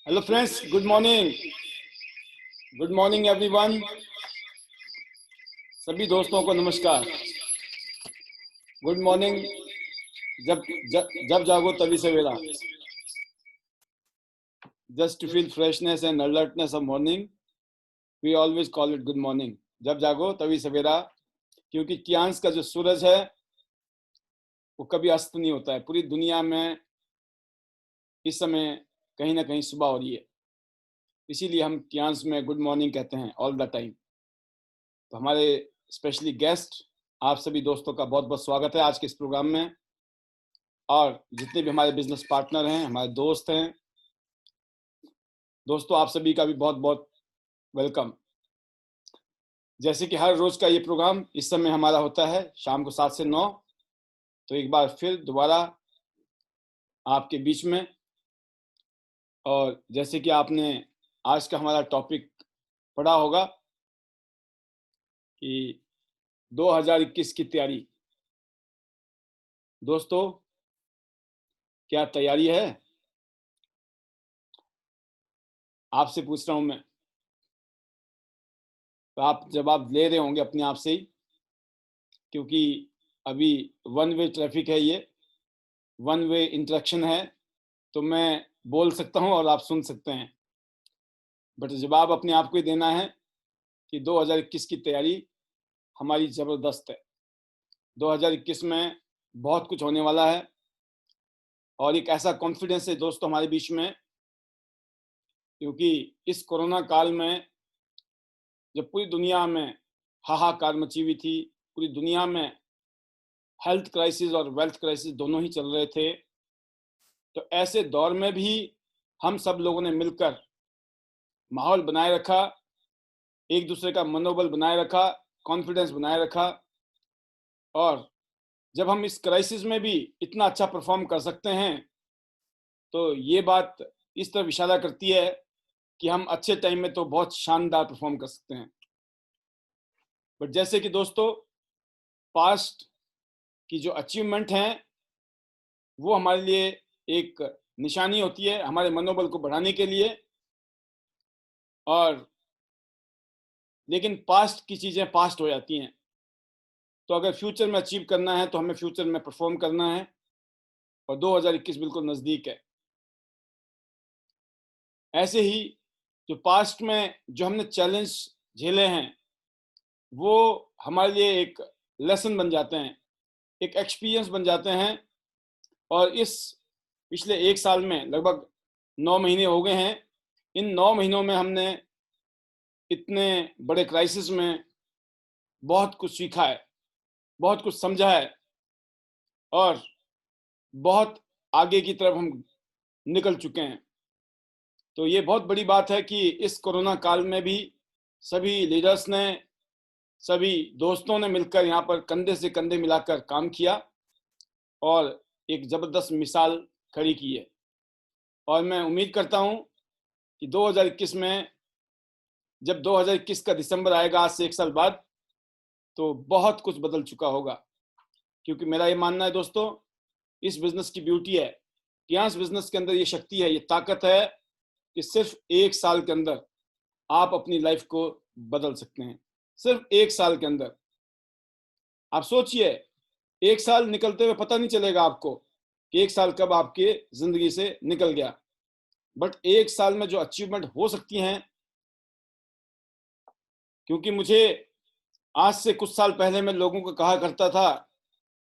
Hello friends, good morning. Good morning everyone. सभी दोस्तों को नमस्कार। Good morning. जब जागो तभी सवेरा। Just to feel freshness and alertness of morning, we always call it good morning. जब जागो तभी सवेरा, क्योंकि कियांस का जो सूरज है वो कभी अस्त नहीं होता है। पूरी दुनिया में इस समय कहीं ना कहीं सुबह हो रही है, इसीलिए हम कियांस में गुड मॉर्निंग कहते हैं ऑल द टाइम। तो हमारे स्पेशली गेस्ट, आप सभी दोस्तों का बहुत बहुत स्वागत है आज के इस प्रोग्राम में। और जितने भी हमारे बिजनेस पार्टनर हैं, हमारे दोस्त हैं, दोस्तों आप सभी का भी बहुत बहुत वेलकम। जैसे कि हर रोज का ये प्रोग्राम इस समय हमारा होता है शाम को 7 से 9, तो एक बार फिर दोबारा आपके बीच में। और जैसे कि आपने आज का हमारा टॉपिक पढ़ा होगा कि 2021 की तैयारी। दोस्तों, क्या तैयारी है? आपसे पूछ रहा हूं मैं, तो आप जवाब ले रहे होंगे अपने आप से ही, क्योंकि अभी वन वे ट्रैफिक है, ये वन वे इंटरेक्शन है, तो मैं बोल सकता हूं और आप सुन सकते हैं। बट जवाब अपने आप को ही देना है कि 2021 की तैयारी हमारी ज़बरदस्त है। 2021 में बहुत कुछ होने वाला है और एक ऐसा कॉन्फिडेंस है दोस्तों हमारे बीच में, क्योंकि इस कोरोना काल में जब पूरी दुनिया में हाहाकार मची हुई थी, पूरी दुनिया में हेल्थ क्राइसिस और वेल्थ क्राइसिस दोनों ही चल रहे थे, तो ऐसे दौर में भी हम सब लोगों ने मिलकर माहौल बनाए रखा, एक दूसरे का मनोबल बनाए रखा, कॉन्फिडेंस बनाए रखा। और जब हम इस क्राइसिस में भी इतना अच्छा परफॉर्म कर सकते हैं, तो ये बात इस तरफ इशारा करती है कि हम अच्छे टाइम में तो बहुत शानदार परफॉर्म कर सकते हैं। बट जैसे कि दोस्तों, पास्ट की जो अचीवमेंट हैं वो हमारे लिए एक निशानी होती है हमारे मनोबल को बढ़ाने के लिए। और लेकिन पास्ट की चीज़ें पास्ट हो जाती हैं, तो अगर फ्यूचर में अचीव करना है तो हमें फ्यूचर में परफॉर्म करना है, और 2021 बिल्कुल नज़दीक है। ऐसे ही जो पास्ट में जो हमने चैलेंज झेले हैं वो हमारे लिए एक लेसन बन जाते हैं, एक एक्सपीरियंस बन जाते हैं। और इस पिछले एक साल में लगभग 9 महीने हो गए हैं। इन 9 महीनों में हमने इतने बड़े क्राइसिस में बहुत कुछ सीखा है, बहुत कुछ समझा है, और बहुत आगे की तरफ हम निकल चुके हैं। तो ये बहुत बड़ी बात है कि इस कोरोना काल में भी सभी लीडर्स ने, सभी दोस्तों ने मिलकर यहाँ पर कंधे से कंधे मिलाकर काम किया और एक ज़बरदस्त मिसाल खड़ी की है। और मैं उम्मीद करता हूँ कि 2021 में, जब 2021 का दिसंबर आएगा आज से एक साल बाद, तो बहुत कुछ बदल चुका होगा। क्योंकि मेरा ये मानना है दोस्तों, इस बिजनेस की ब्यूटी है कि यहाँ इस बिजनेस के अंदर ये शक्ति है, ये ताकत है कि सिर्फ एक साल के अंदर आप अपनी लाइफ को बदल सकते हैं। सिर्फ एक साल के अंदर आप सोचिए, एक साल निकलते हुए पता नहीं चलेगा आपको कि एक साल कब आपके जिंदगी से निकल गया। बट एक साल में जो अचीवमेंट हो सकती हैं, क्योंकि मुझे आज से कुछ साल पहले मैं लोगों को कहा करता था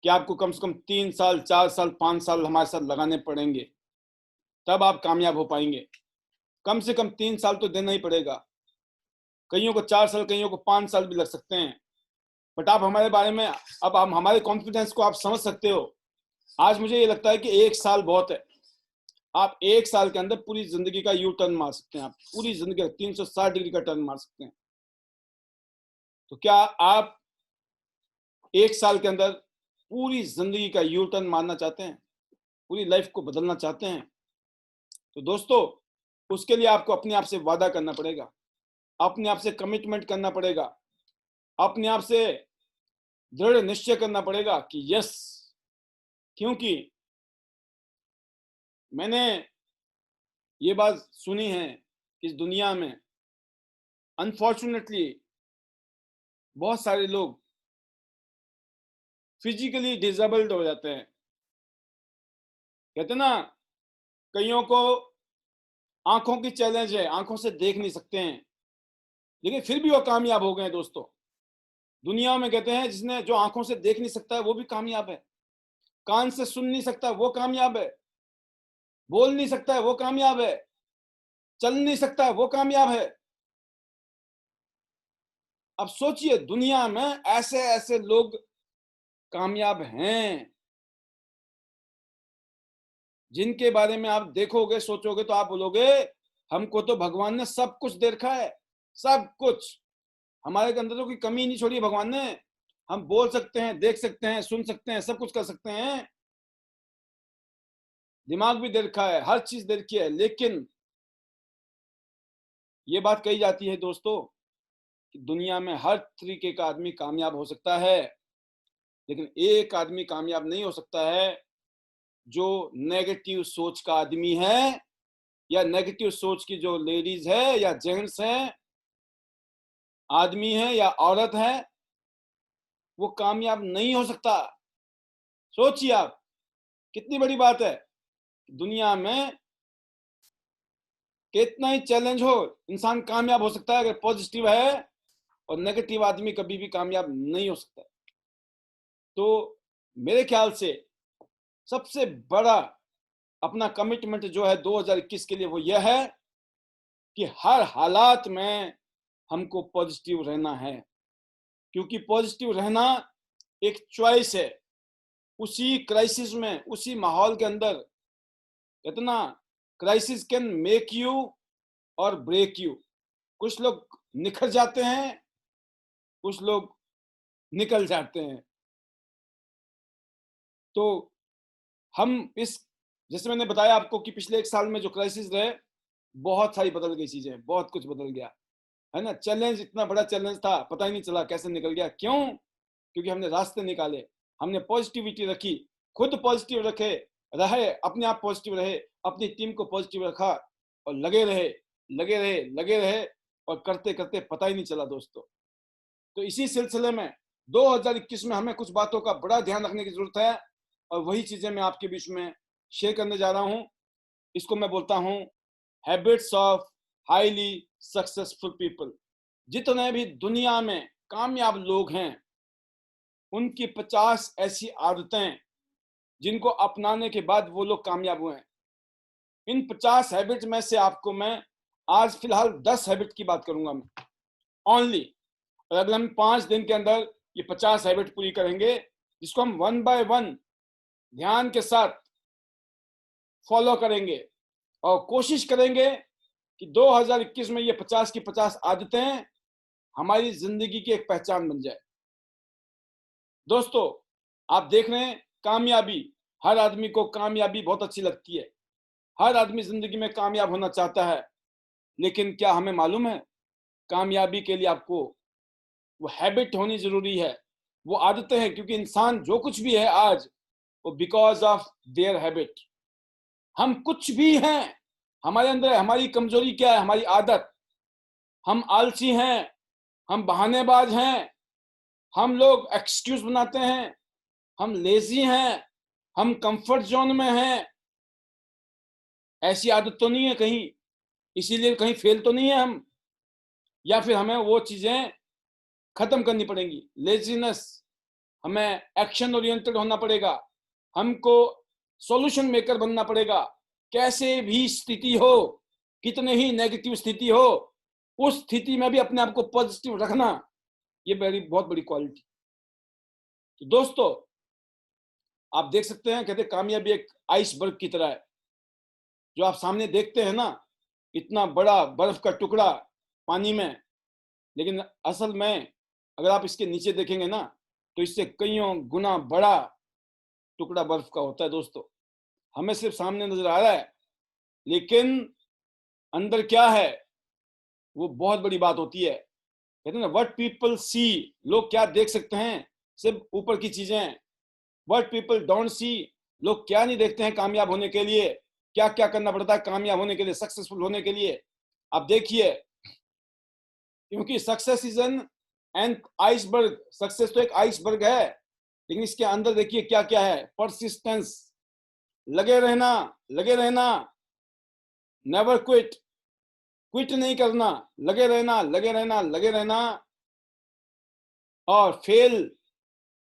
कि आपको कम से कम 3 साल, 4 साल, 5 साल हमारे साथ लगाने पड़ेंगे, तब आप कामयाब हो पाएंगे। कम से कम 3 साल तो देना ही पड़ेगा। कईयों को 4 साल, कईयों को 5 साल भी लग सकते हैं। बट आप हमारे बारे में, अब हम हमारे कॉन्फिडेंस को आप समझ सकते हो। आज मुझे ये लगता है कि एक साल बहुत है। आप एक साल के अंदर पूरी जिंदगी का यू टर्न मार सकते हैं, आप पूरी जिंदगी का 360 डिग्री का टर्न मार सकते हैं। तो क्या आप एक साल के अंदर पूरी जिंदगी का यू टर्न मारना चाहते हैं, पूरी लाइफ को बदलना चाहते हैं? तो दोस्तों, उसके लिए आपको अपने आप से वादा करना पड़ेगा, अपने आप से कमिटमेंट करना पड़ेगा, अपने आप से दृढ़ निश्चय करना पड़ेगा कि यस। क्योंकि मैंने ये बात सुनी है कि इस दुनिया में अनफॉर्चुनेटली बहुत सारे लोग फिजिकली डिसेबल्ड हो जाते हैं। कहते ना, कईयों को आंखों की चैलेंज है, आंखों से देख नहीं सकते हैं, लेकिन फिर भी वो कामयाब हो गए हैं दोस्तों। दुनिया में कहते हैं जिसने जो आंखों से देख नहीं सकता है वो भी कामयाब है, कान से सुन नहीं सकता वो कामयाब है, बोल नहीं सकता है वो कामयाब है, चल नहीं सकता है वो कामयाब है। अब सोचिए, दुनिया में ऐसे ऐसे लोग कामयाब हैं जिनके बारे में आप देखोगे, सोचोगे तो आप बोलोगे हमको तो भगवान ने सब कुछ दे रखा है, सब कुछ। हमारे अंदर तो कोई कमी नहीं छोड़ी भगवान ने। हम बोल सकते हैं, देख सकते हैं, सुन सकते हैं, सब कुछ कर सकते हैं, दिमाग भी दे रखा है, हर चीज दे रखी है। लेकिन ये बात कही जाती है दोस्तों कि दुनिया में हर तरीके का आदमी कामयाब हो सकता है, लेकिन एक आदमी कामयाब नहीं हो सकता है जो नेगेटिव सोच का आदमी है, या नेगेटिव सोच की जो लेडीज है या जेंट्स है, आदमी है या औरत है, वो कामयाब नहीं हो सकता। सोचिए आप, कितनी बड़ी बात है। दुनिया में कितना ही चैलेंज हो, इंसान कामयाब हो सकता है अगर पॉजिटिव है, और नेगेटिव आदमी कभी भी कामयाब नहीं हो सकता। तो मेरे ख्याल से सबसे बड़ा अपना कमिटमेंट जो है 2021 के लिए वो यह है कि हर हालात में हमको पॉजिटिव रहना है, क्योंकि पॉजिटिव रहना एक चॉइस है। उसी क्राइसिस में, उसी माहौल के अंदर, इतना क्राइसिस कैन मेक यू और ब्रेक यू। कुछ लोग निखर जाते हैं, कुछ लोग निकल जाते हैं। तो हम इस, जैसे मैंने बताया आपको कि पिछले 1 साल में जो क्राइसिस रहे, बहुत सारी बदल गई चीजें, बहुत कुछ बदल गया है ना। चैलेंज, इतना बड़ा चैलेंज था, पता ही नहीं चला कैसे निकल गया। क्यों? क्योंकि हमने रास्ते निकाले, हमने पॉजिटिविटी रखी, खुद पॉजिटिव रहे, अपने आप पॉजिटिव रहे, अपनी टीम को पॉजिटिव रखा, और लगे रहे, लगे रहे, लगे रहे, और करते करते पता ही नहीं चला दोस्तों। तो इसी सिलसिले में 2021 में हमें कुछ बातों का बड़ा ध्यान रखने की जरूरत है, और वही चीजें मैं आपके बीच में शेयर करने जा रहा हूं। इसको मैं बोलता हूं habits of highly successful people. जितने भी दुनिया में कामयाब लोग हैं, उनकी 50 ऐसी आदतें जिनको अपनाने के बाद वो लोग कामयाब हुए हैं। इन 50 हैबिट में से आपको मैं आज फिलहाल 10 हैबिट की बात करूंगा मैं ओनली। और अगर हम 5 दिन के अंदर ये 50 हैबिट पूरी करेंगे, जिसको हम 1 बाय 1 ध्यान के साथ फॉलो करेंगे, और कोशिश करेंगे कि 2021 में ये 50 की 50 आदतें हमारी जिंदगी की एक पहचान बन जाए। दोस्तों, आप देख रहे हैं, कामयाबी, हर आदमी को कामयाबी बहुत अच्छी लगती है, हर आदमी जिंदगी में कामयाब होना चाहता है। लेकिन क्या हमें मालूम है, कामयाबी के लिए आपको वो हैबिट होनी जरूरी है, वो आदतें हैं। क्योंकि इंसान जो कुछ भी है आज, वो बिकॉज ऑफ देयर हैबिट। हम कुछ भी हैं, हमारे अंदर हमारी कमजोरी क्या है? हमारी आदत। हम आलसी हैं, हम बहानेबाज हैं, हम लोग एक्सक्यूज बनाते हैं, हम लेजी हैं, हम कंफर्ट जोन में हैं। ऐसी आदत तो नहीं है कहीं, इसीलिए कहीं फेल तो नहीं है हम, या फिर हमें वो चीजें खत्म करनी पड़ेंगी। लेजीनेस, हमें एक्शन ओरिएंटेड होना पड़ेगा, हमको सॉल्यूशन मेकर बनना पड़ेगा। कैसे भी स्थिति हो, कितने ही नेगेटिव स्थिति हो, उस स्थिति में भी अपने आप को पॉजिटिव रखना, ये बहुत बड़ी क्वालिटी। तो दोस्तों, आप देख सकते हैं, कहते कामयाबी एक आइसबर्ग की तरह है। जो आप सामने देखते हैं ना, इतना बड़ा बर्फ का टुकड़ा पानी में, लेकिन असल में अगर आप इसके नीचे देखेंगे ना, तो इससे कईयों गुना बड़ा टुकड़ा बर्फ का होता है दोस्तों। हमें सिर्फ सामने नजर आ रहा है, लेकिन अंदर क्या है, वो बहुत बड़ी बात होती है। कहते हैं ना, व्हाट पीपल सी, लोग क्या देख सकते हैं, सिर्फ ऊपर की चीजें। व्हाट पीपल डोंट सी, लोग क्या नहीं देखते हैं कामयाब होने के लिए, क्या क्या करना पड़ता है कामयाब होने के लिए, सक्सेसफुल होने के लिए। आप देखिए, क्योंकि success is an iceberg, success तो एक आइसबर्ग है, लेकिन इसके अंदर देखिए क्या क्या है। परसिस्टेंस, लगे रहना, लगे रहना, नेवर क्विट, क्विट नहीं करना, लगे रहना, लगे रहना, लगे रहना। और फेल,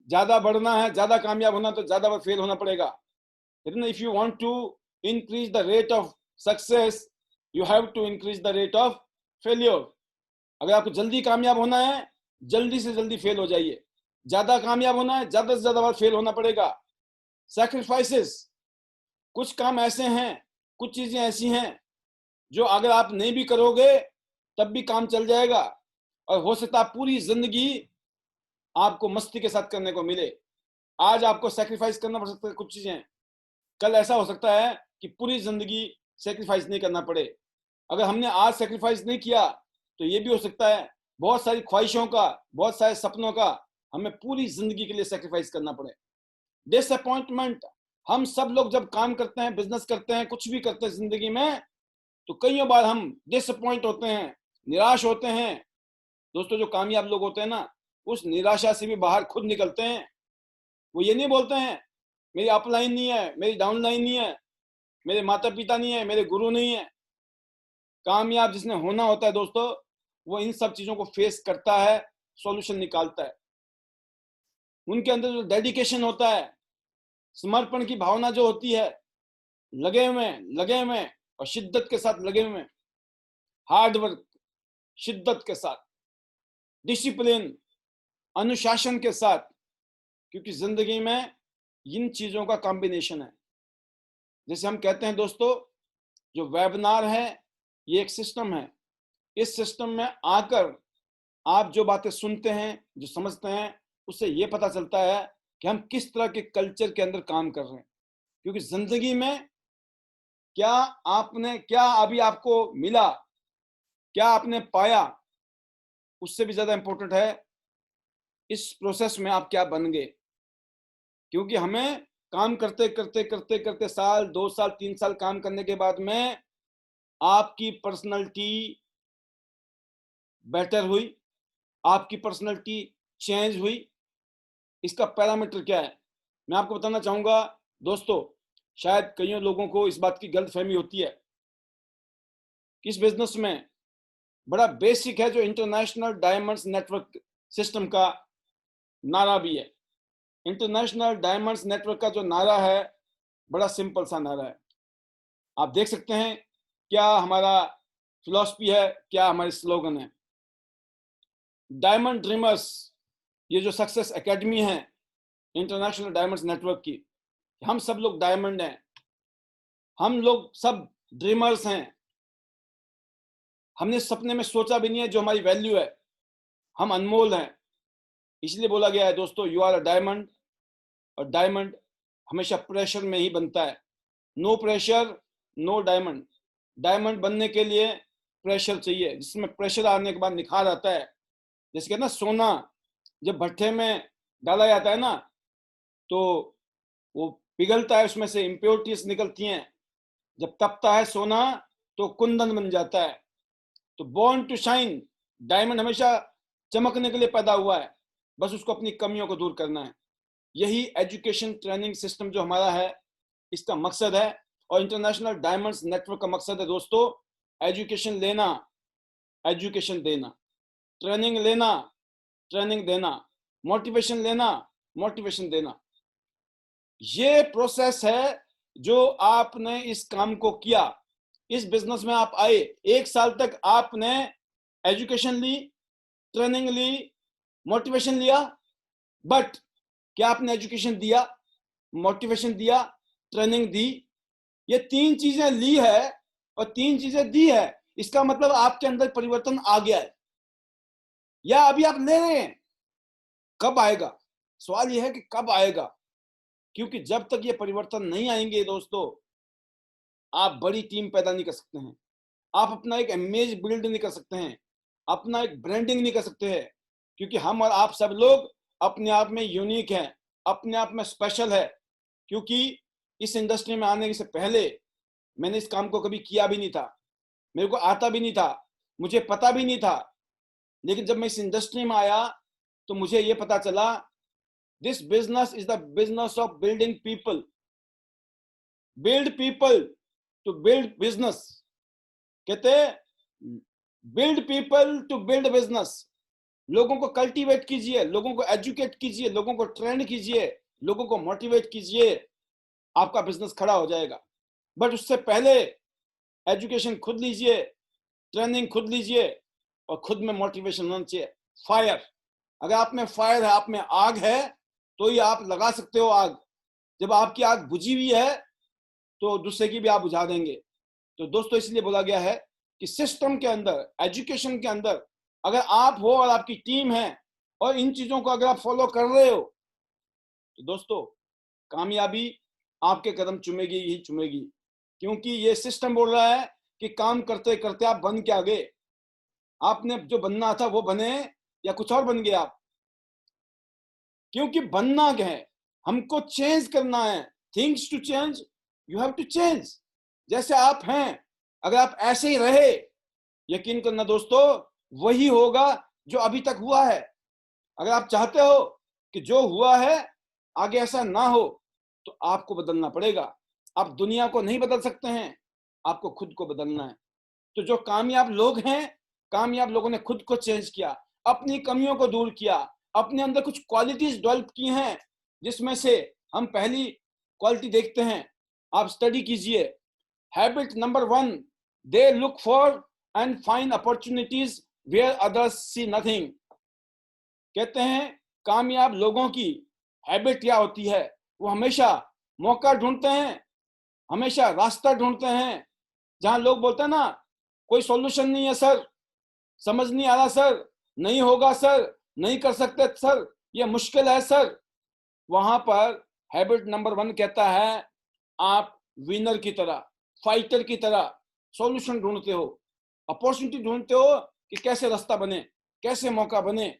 ज्यादा बढ़ना है, ज्यादा कामयाब होना तो ज्यादा बार फेल होना पड़ेगा। लेकिन if you want to increase the rate of success, you have to increase the rate of failure. अगर आपको जल्दी कामयाब होना है, जल्दी से जल्दी फेल हो जाइए। ज्यादा कामयाब होना है, ज्यादा से ज्यादा बार फेल होना पड़ेगा। सैक्रिफाइसेस, कुछ काम ऐसे हैं, कुछ चीजें ऐसी हैं जो अगर आप नहीं भी करोगे तब भी काम चल जाएगा, और हो सकता है पूरी जिंदगी आपको मस्ती के साथ करने को मिले। आज आपको सैक्रिफाइस करना पड़ सकता है कुछ चीजें, कल ऐसा हो सकता है कि पूरी जिंदगी सैक्रिफाइस नहीं करना पड़े। अगर हमने आज सैक्रिफाइस नहीं किया तो ये भी हो सकता है बहुत सारी ख्वाहिशों का, बहुत सारे सपनों का हमें पूरी जिंदगी के लिए सैक्रिफाइस करना पड़े। डिसअपॉइंटमेंट, हम सब लोग जब काम करते हैं, बिजनेस करते हैं, कुछ भी करते हैं जिंदगी में, तो कई बार हम डिसअपॉइंट होते हैं, निराश होते हैं। दोस्तों, जो कामयाब लोग होते हैं ना, उस निराशा से भी बाहर खुद निकलते हैं। वो ये नहीं बोलते हैं मेरी अपलाइन नहीं है, मेरी डाउनलाइन नहीं है, मेरे माता पिता नहीं है, मेरे गुरु नहीं है। कामयाब जिसने होना होता है दोस्तों, वो इन सब चीजों को फेस करता है, सॉल्यूशन निकालता है। उनके अंदर जो डेडिकेशन होता है, समर्पण की भावना जो होती है, लगे हुए, लगे हुए और शिद्दत के साथ लगे हुए, हार्ड वर्क, शिद्दत के साथ, डिसिप्लिन, अनुशासन के साथ, क्योंकि जिंदगी में इन चीजों का कॉम्बिनेशन है। जैसे हम कहते हैं दोस्तों, जो वेबिनार है ये एक सिस्टम है। इस सिस्टम में आकर आप जो बातें सुनते हैं, जो समझते हैं, उससे ये पता चलता है कि हम किस तरह के कल्चर के अंदर काम कर रहे हैं। क्योंकि जिंदगी में क्या अभी आपको मिला, क्या आपने पाया, उससे भी ज्यादा इंपॉर्टेंट है इस प्रोसेस में आप क्या बन गए। क्योंकि हमें काम करते करते करते करते साल, 2 साल, 3 साल काम करने के बाद में आपकी पर्सनैलिटी बेटर हुई, आपकी पर्सनैलिटी चेंज हुई। इसका पैरामीटर क्या है, मैं आपको बताना चाहूंगा दोस्तों। शायद कईयों लोगों को इस बात की गलतफहमी होती है कि इस बिजनेस में बड़ा बेसिक है, जो इंटरनेशनल डायमंड्स नेटवर्क सिस्टम का नारा भी है। इंटरनेशनल डायमंड्स नेटवर्क का जो नारा है, बड़ा सिंपल सा नारा है। आप देख सकते हैं क्या हमारा फिलॉसफी है, क्या हमारी स्लोगन है। डायमंड ड्रीमर्स, ये जो सक्सेस एकेडमी है इंटरनेशनल डायमंड्स नेटवर्क की, हम सब लोग डायमंड हैं, हम लोग सब ड्रीमर्स हैं। हमने सपने में सोचा भी नहीं है जो हमारी वैल्यू है, हम अनमोल हैं। इसलिए बोला गया है दोस्तों, यू आर अ डायमंड। और डायमंड हमेशा प्रेशर में ही बनता है। No pressure, no diamond. Diamond बनने के लिए प्रेशर चाहिए, जिसमें प्रेशर आने के बाद निखार आता है। जैसे कहते ना, सोना जब भट्ठे में डाला जाता है ना, तो वो पिघलता है, उसमें से इम्प्योरिटीज निकलती हैं। जब तपता है सोना तो कुंदन बन जाता है। तो बॉर्न टू शाइन, डायमंड हमेशा चमकने के लिए पैदा हुआ है, बस उसको अपनी कमियों को दूर करना है। यही एजुकेशन ट्रेनिंग सिस्टम जो हमारा है, इसका मकसद है। और इंटरनेशनल डायमंड्स नेटवर्क का मकसद है दोस्तों, एजुकेशन लेना, एजुकेशन देना, ट्रेनिंग लेना, ट्रेनिंग देना, मोटिवेशन लेना, मोटिवेशन देना। ये प्रोसेस है जो आपने इस काम को किया, इस बिजनेस में आप आए, 1 साल तक आपने एजुकेशन ली, ट्रेनिंग ली, मोटिवेशन लिया। बट क्या आपने एजुकेशन दिया, मोटिवेशन दिया, ट्रेनिंग दी? ये 3 चीजें ली है और 3 चीजें दी है, इसका मतलब आपके अंदर परिवर्तन आ गया है, या अभी आप ले रहे हैं? कब आएगा, सवाल यह है कि कब आएगा। क्योंकि जब तक ये परिवर्तन नहीं आएंगे दोस्तों, आप बड़ी टीम पैदा नहीं कर सकते हैं, आप अपना एक इमेज बिल्ड नहीं कर सकते हैं, अपना एक ब्रांडिंग नहीं कर सकते हैं। क्योंकि हम और आप सब लोग अपने आप में यूनिक हैं, अपने आप में स्पेशल है। क्योंकि इस इंडस्ट्री में आने से पहले मैंने इस काम को कभी किया भी नहीं था, मेरे को आता भी नहीं था, मुझे पता भी नहीं था। लेकिन जब मैं इस इंडस्ट्री में आया तो मुझे ये पता चला, this business is the business of building people, build people to build business. कहते build people to build business. लोगों को कल्टीवेट कीजिए, लोगों को एजुकेट कीजिए, लोगों को ट्रेन कीजिए, लोगों को मोटिवेट कीजिए, आपका बिजनेस खड़ा हो जाएगा। बट उससे पहले एजुकेशन खुद लीजिए, ट्रेनिंग खुद लीजिए और खुद में मोटिवेशन होना चाहिए। फायर, अगर आप में फायर है, आप में आग है, तो ही आप लगा सकते हो आग। जब आपकी आग बुझी हुई है तो दूसरे की भी आप बुझा देंगे। तो दोस्तों, इसलिए बोला गया है कि सिस्टम के अंदर, एजुकेशन के अंदर अगर आप हो और आपकी टीम है और इन चीजों को अगर आप फॉलो कर रहे हो, तो दोस्तों कामयाबी आपके कदम चूमेगी ही चूमेगी। क्योंकि ये सिस्टम बोल रहा है कि काम करते करते आप बन के आ गए। आपने जो बनना था वो बने या कुछ और बन गए आप? क्योंकि बनना क्या है, हमको चेंज करना है। Things to change, you have to change. जैसे आप हैं, अगर आप ऐसे ही रहे, यकीन करना दोस्तों, वही होगा जो अभी तक हुआ है। अगर आप चाहते हो कि जो हुआ है आगे ऐसा ना हो, तो आपको बदलना पड़ेगा। आप दुनिया को नहीं बदल सकते हैं, आपको खुद को बदलना है। तो जो कामयाब लोग हैं, कामयाब लोगों ने खुद को चेंज किया, अपनी कमियों को दूर किया, अपने अंदर कुछ क्वालिटीज डेवलप की हैं, जिसमें से हम पहली क्वालिटी देखते हैं। आप स्टडी कीजिए। Habit number 1, they look for and find opportunities where others see nothing. कहते हैं कामयाब लोगों की हैबिट क्या होती है, वो हमेशा मौका ढूंढते हैं, हमेशा रास्ता ढूंढते हैं। जहां लोग बोलते हैं ना, कोई सॉल्यूशन नहीं है सर, समझ नहीं आ रहा सर, नहीं होगा सर, नहीं कर सकते सर, ये मुश्किल है सर, वहां पर हैबिट नंबर 1 कहता है, आप विनर की तरह, फाइटर की तरह सॉल्यूशन ढूंढते हो, अपॉर्चुनिटी ढूंढते हो कि कैसे रास्ता बने, कैसे मौका बने।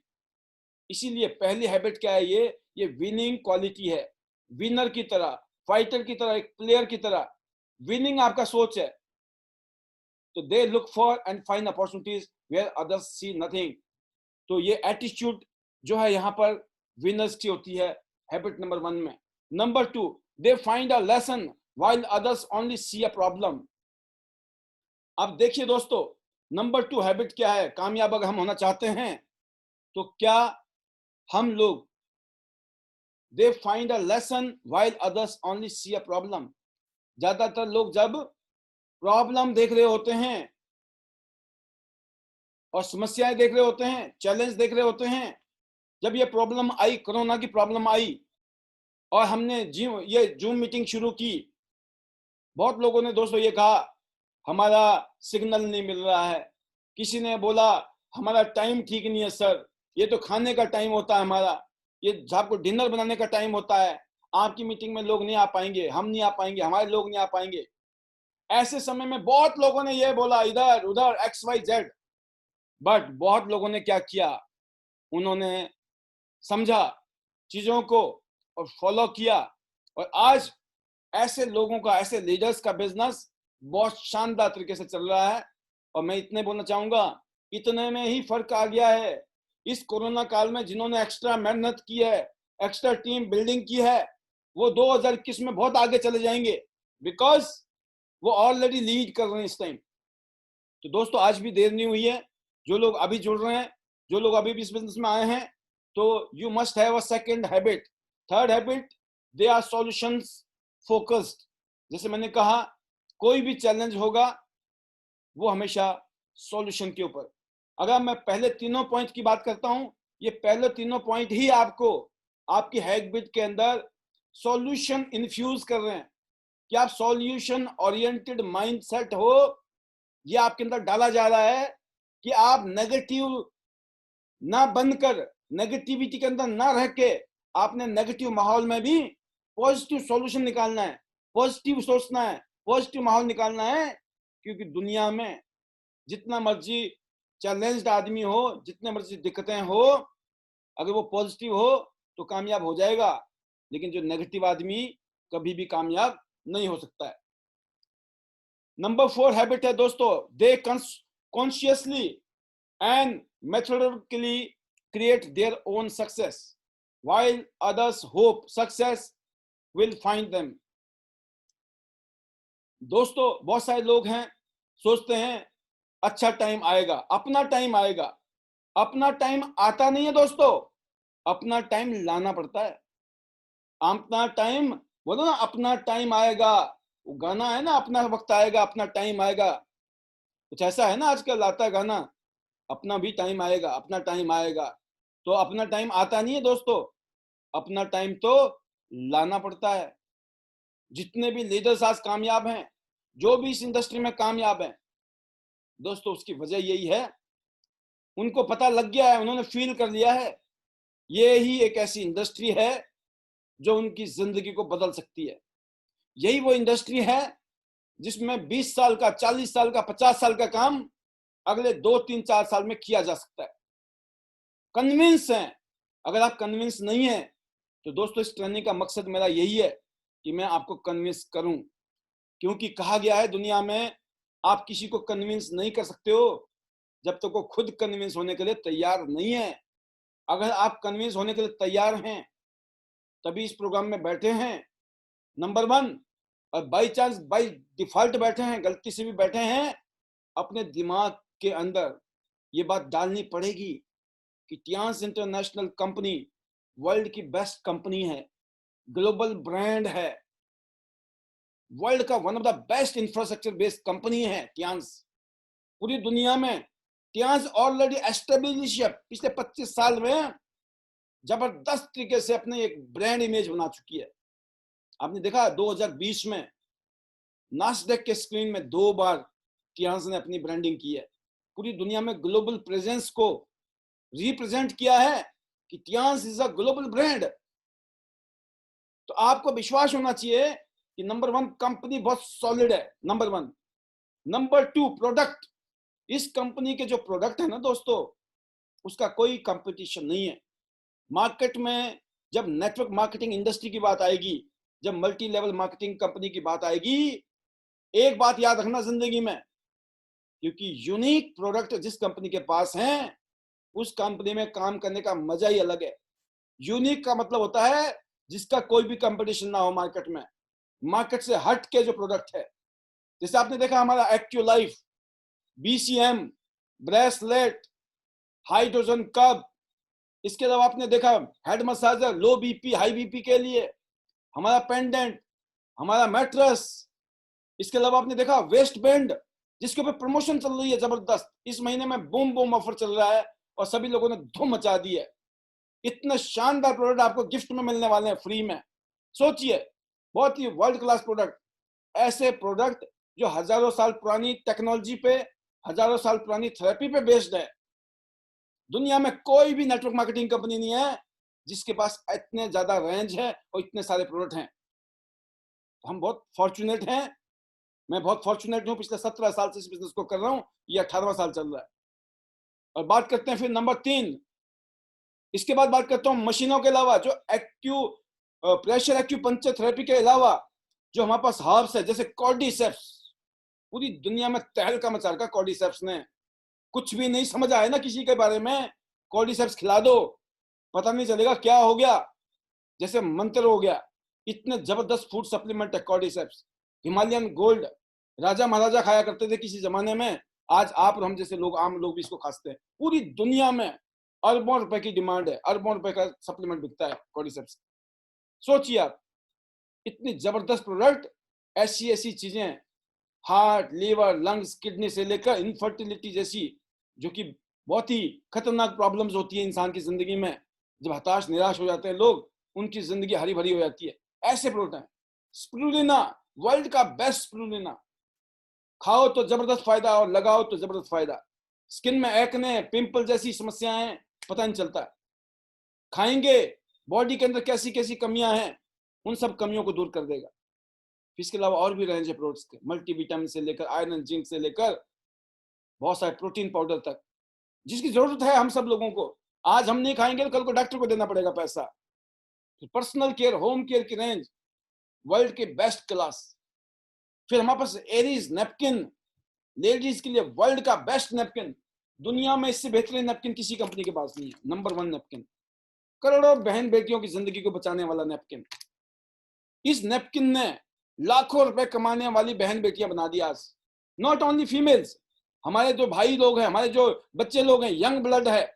इसीलिए पहली हैबिट क्या है, ये विनिंग क्वालिटी है। विनर की तरह, फाइटर की तरह, एक प्लेयर की तरह विनिंग आपका सोच है। तो they look for and find opportunities where others see nothing. तो ये एटीट्यूड जो है यहाँ पर विनर्स की होती है हैबिट नंबर 1 में। Number 2, they find a lesson while others only see a problem. अब देखिए दोस्तों, नंबर 2 हैबिट क्या है, कामयाब अगर हम होना चाहते हैं तो क्या हम लोग they find a lesson while others only see a problem. ज्यादातर लोग जब प्रॉब्लम देख रहे होते हैं और समस्याएं देख रहे होते हैं, चैलेंज देख रहे होते हैं, जब ये प्रॉब्लम आई, कोरोना की प्रॉब्लम आई और हमने ये जूम मीटिंग शुरू की, बहुत लोगों ने दोस्तों ये कहा हमारा सिग्नल नहीं मिल रहा है। किसी ने बोला हमारा टाइम ठीक नहीं है सर, ये तो खाने का टाइम होता है हमारा, ये आपको डिनर बनाने का टाइम होता है, आपकी मीटिंग में लोग नहीं आ पाएंगे, हम नहीं आ पाएंगे, हमारे लोग नहीं आ पाएंगे। ऐसे समय में बहुत लोगों ने ये बोला इधर उधर XYZ। बट बहुत लोगों ने क्या किया, उन्होंने समझा चीजों को और फॉलो किया, और आज ऐसे लोगों का, ऐसे लीडर्स का बिजनेस बहुत शानदार तरीके से चल रहा है। और मैं इतने बोलना चाहूंगा, इतने में ही फर्क आ गया है। इस कोरोना काल में जिन्होंने एक्स्ट्रा मेहनत की है, एक्स्ट्रा टीम बिल्डिंग की है, वो 2021 में बहुत आगे चले जाएंगे, बिकॉज वो ऑलरेडी लीड कर रहे हैं इस टाइम। तो दोस्तों, आज भी देर नहीं हुई है। जो लोग अभी जुड़ रहे हैं, जो लोग अभी भी इस बिजनेस में आए हैं, तो you must have a second habit. Third habit, they are solutions focused. जैसे मैंने कहा, कोई भी चैलेंज होगा वो हमेशा सॉल्यूशन के ऊपर। अगर मैं पहले तीनों पॉइंट की बात करता हूं, ये पहले तीनों पॉइंट ही आपको आपकी हैबिट के अंदर सॉल्यूशन इन्फ्यूज कर रहे हैं कि आप सॉल्यूशन ओरिएंटेड माइंडसेट हो। ये आपके अंदर डाला जा रहा है कि आप नेगेटिव ना बनकर, नेगेटिविटी के अंदर ना रह के, आपने नेगेटिव माहौल में भी पॉजिटिव सॉल्यूशन निकालना है, पॉजिटिव सोचना है, पॉजिटिव माहौल निकालना है। क्योंकि दुनिया में जितना मर्जी चैलेंज्ड आदमी हो, जितने मर्जी दिक्कतें हो, अगर वो पॉजिटिव हो तो कामयाब हो जाएगा, लेकिन जो नेगेटिव आदमी कभी भी कामयाब नहीं हो सकता है। नंबर 4 हैबिट है दोस्तों, they consciously and methodically create their own success while others hope success will find them। दोस्तों बहुत सारे लोग हैं सोचते हैं अच्छा टाइम आएगा, अपना टाइम आएगा। अपना टाइम आता नहीं है दोस्तों, अपना टाइम लाना पड़ता है। अपना टाइम, बोलो ना, अपना टाइम आएगा। वो गाना है ना, अपना वक्त आएगा अपना टाइम आएगा, कुछ ऐसा है ना आजकल आता है गाना, अपना भी टाइम आएगा अपना टाइम आएगा। तो अपना टाइम आता नहीं है दोस्तों, अपना टाइम तो लाना पड़ता है। जितने भी लीडर्स आज कामयाब हैं, जो भी इस इंडस्ट्री में कामयाब हैं दोस्तों, उसकी वजह यही है, उनको पता लग गया है, उन्होंने फील कर लिया है, ये ही एक ऐसी इंडस्ट्री है जो उनकी जिंदगी को बदल सकती है। यही वो इंडस्ट्री है जिसमें 20 साल का, 40 साल का, 50 साल का काम अगले 2-3-4 साल में किया जा सकता है। कन्विंस हैं। अगर आप कन्विंस नहीं है तो दोस्तों इस ट्रेनिंग का मकसद मेरा यही है कि मैं आपको कन्विंस करूं, क्योंकि कहा गया है दुनिया में आप किसी को कन्विंस नहीं कर सकते हो जब तक वो खुद कन्विंस होने के लिए तैयार नहीं है। अगर आप कन्विंस होने के लिए तैयार हैं तभी इस प्रोग्राम में बैठे हैं, नंबर 1। और बाई चांस, बाई डिफॉल्ट बैठे हैं, गलती से भी बैठे हैं, अपने दिमाग के अंदर ये बात डालनी पड़ेगी कि टियांस इंटरनेशनल कंपनी वर्ल्ड की बेस्ट कंपनी है, ग्लोबल ब्रांड है, वर्ल्ड का one of the best infrastructure based company है टियांस। पूरी दुनिया में टियांस ऑलरेडी एस्टेब्लिश है, पिछले 25 साल में जबरदस्त तरीके से अपने एक ब्रांड इमेज बना चुकी है। आपने देखा 2020 में नास्डैक के स्क्रीन में 2 बार टियांस ने अपनी ब्रांडिंग की है, पूरी दुनिया में ग्लोबल प्रेजेंस को रिप्रेजेंट किया है कि Tiens is a global brand. तो आपको विश्वास होना चाहिए कि नंबर 1 कंपनी बहुत सॉलिड है, नंबर 1। नंबर 2 प्रोडक्ट, इस कंपनी के जो प्रोडक्ट है ना दोस्तों, उसका कोई कंपटीशन नहीं है मार्केट में। जब नेटवर्क मार्केटिंग इंडस्ट्री की बात आएगी, जब मल्टी लेवल मार्केटिंग कंपनी की बात आएगी, एक बात याद रखना जिंदगी में, क्योंकि यूनिक प्रोडक्ट जिस कंपनी के पास हैं उस कंपनी में काम करने का मजा ही अलग है। यूनिक का मतलब होता है जिसका कोई भी कंपटीशन ना हो मार्केट में, मार्केट से हट के जो प्रोडक्ट है। जैसे आपने देखा हमारा active life, BCM, bracelet, hydrogen cup, इसके अलावा आपने देखा हेड मसाजर लो बीपी हाई बीपी के लिए, हमारा पेंडेंट, हमारा मैट्रेस, इसके अलावा आपने देखा वेस्ट बैंड जिसके ऊपर प्रमोशन चल रही है जबरदस्त, इस महीने में बूम बूम ऑफर चल रहा है और सभी लोगों ने धूम मचा दी है। इतने शानदार प्रोडक्ट आपको गिफ्ट में मिलने वाले हैं फ्री में, सोचिए, बहुत ही वर्ल्ड क्लास प्रोडक्ट। ऐसे प्रोडक्ट जो हजारों साल पुरानी टेक्नोलॉजी पे, हजारों साल पुरानी थेरेपी पे बेस्ड है। दुनिया में कोई भी नेटवर्क मार्केटिंग कंपनी नहीं है जिसके पास इतने ज्यादा रेंज है और इतने सारे प्रोडक्ट हैं। हम बहुत फॉर्चुनेट हैं, मैं बहुत फॉर्चुनेट हूं, पिछले 17 साल से इस बिजनेस को कर रहा हूं, ये 18वां साल चल रहा है। और बात करते हैं फिर नंबर 3, इसके बाद बात करता हूं मशीनों के अलावा, जो प्रेशर एक्यूपंक्चर थेरेपी के अलावा जो हमारे पास हर्ब्स है, जैसे कॉर्डिसेप्स। पूरी दुनिया में तहलका मचा रखा कॉर्डिसेप्स ने, कुछ भी नहीं समझ आया ना किसी के बारे में, कॉर्डिसेप्स खिला दो, पता नहीं चलेगा क्या हो गया, जैसे मंत्र हो गया। इतने जबरदस्त फूड सप्लीमेंट है कॉर्डिसेप्स। हिमालयन गोल्ड राजा महाराजा खाया करते थे किसी जमाने में, आज आप और हम जैसे लोग, आम लोग भी इसको खाते हैं। पूरी दुनिया में अरबों रुपए की डिमांड है, अरबों रुपए का सप्लीमेंट बिकता है कॉर्डिसेप्स। सोचिए आप, इतनी जबरदस्त प्रोडक्ट, ऐसी ऐसी चीजें, हार्ट, लीवर, लंग्स, किडनी से लेकर इनफर्टिलिटी जैसी, जो कि बहुत ही खतरनाक प्रॉब्लम्स होती है इंसान की जिंदगी में, जब हताश निराश हो जाते हैं लोग, उनकी जिंदगी हरी भरी हो जाती है। ऐसे प्रोडक्ट हैं। स्पिरुलिना, वर्ल्ड का बेस्ट स्पिरुलिना, खाओ तो जबरदस्त फायदा और लगाओ तो जबरदस्त फायदा। स्किन में एक्ने, पिंपल जैसी समस्याएं पता नहीं चलता है, खाएंगे बॉडी के अंदर कैसी कैसी कमियां हैं, उन सब कमियों को दूर कर देगा। इसके अलावा और भी रेंज है प्रोडक्ट्स के, मल्टीविटामिन से लेकर आयरन, जिंक से लेकर बहुत सारे प्रोटीन पाउडर तक, जिसकी जरूरत है हम सब लोगों को। आज हम नहीं खाएंगे तो कल को डॉक्टर को देना पड़ेगा पैसा। तो पर्सनल केयर, होम केयर की रेंज वर्ल्ड के बेस्ट क्लास। फिर हमारे पास एरीज नैपकिन, लेडीज के लिए वर्ल्ड का बेस्ट नैपकिन, दुनिया में इससे बेहतरीन नैपकिन किसी कंपनी के पास नहीं है, नंबर 1 नैपकिन, करोड़ों बहन बेटियों की जिंदगी को बचाने वाला नैपकिन। इस नैपकिन ने लाखों रुपए कमाने वाली बहन बेटियां बना दी आज। नॉट ओनली फीमेल्स, हमारे जो भाई लोग हैं, हमारे जो बच्चे लोग हैं, यंग ब्लड है,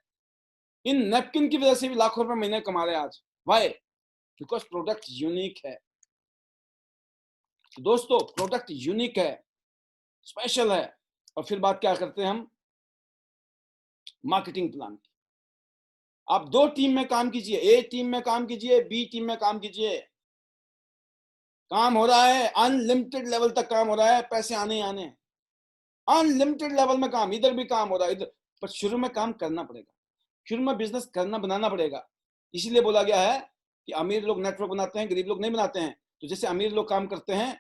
इन नैपकिन की वजह से भी लाखों रुपए महीने कमा रहे हैं आज। वाई? बिकॉज प्रोडक्ट यूनिक है। तो दोस्तों, प्रोडक्ट यूनिक है, स्पेशल है। और फिर बात क्या करते हैं हम? मार्केटिंग प्लान की। आप 2 टीम में काम कीजिए, ए टीम में काम कीजिए, बी टीम में काम कीजिए। काम हो रहा है, अनलिमिटेड लेवल तक काम हो रहा है, पैसे आने ही आने, अनलिमिटेड लेवल में काम, इधर भी काम हो रहा है इधर। पर शुरू में काम करना पड़ेगा, शुरू में बिजनेस करना बनाना पड़ेगा। इसीलिए बोला गया है कि अमीर लोग नेटवर्क बनाते हैं, गरीब लोग नहीं बनाते हैं। तो जैसे अमीर लोग काम करते हैं,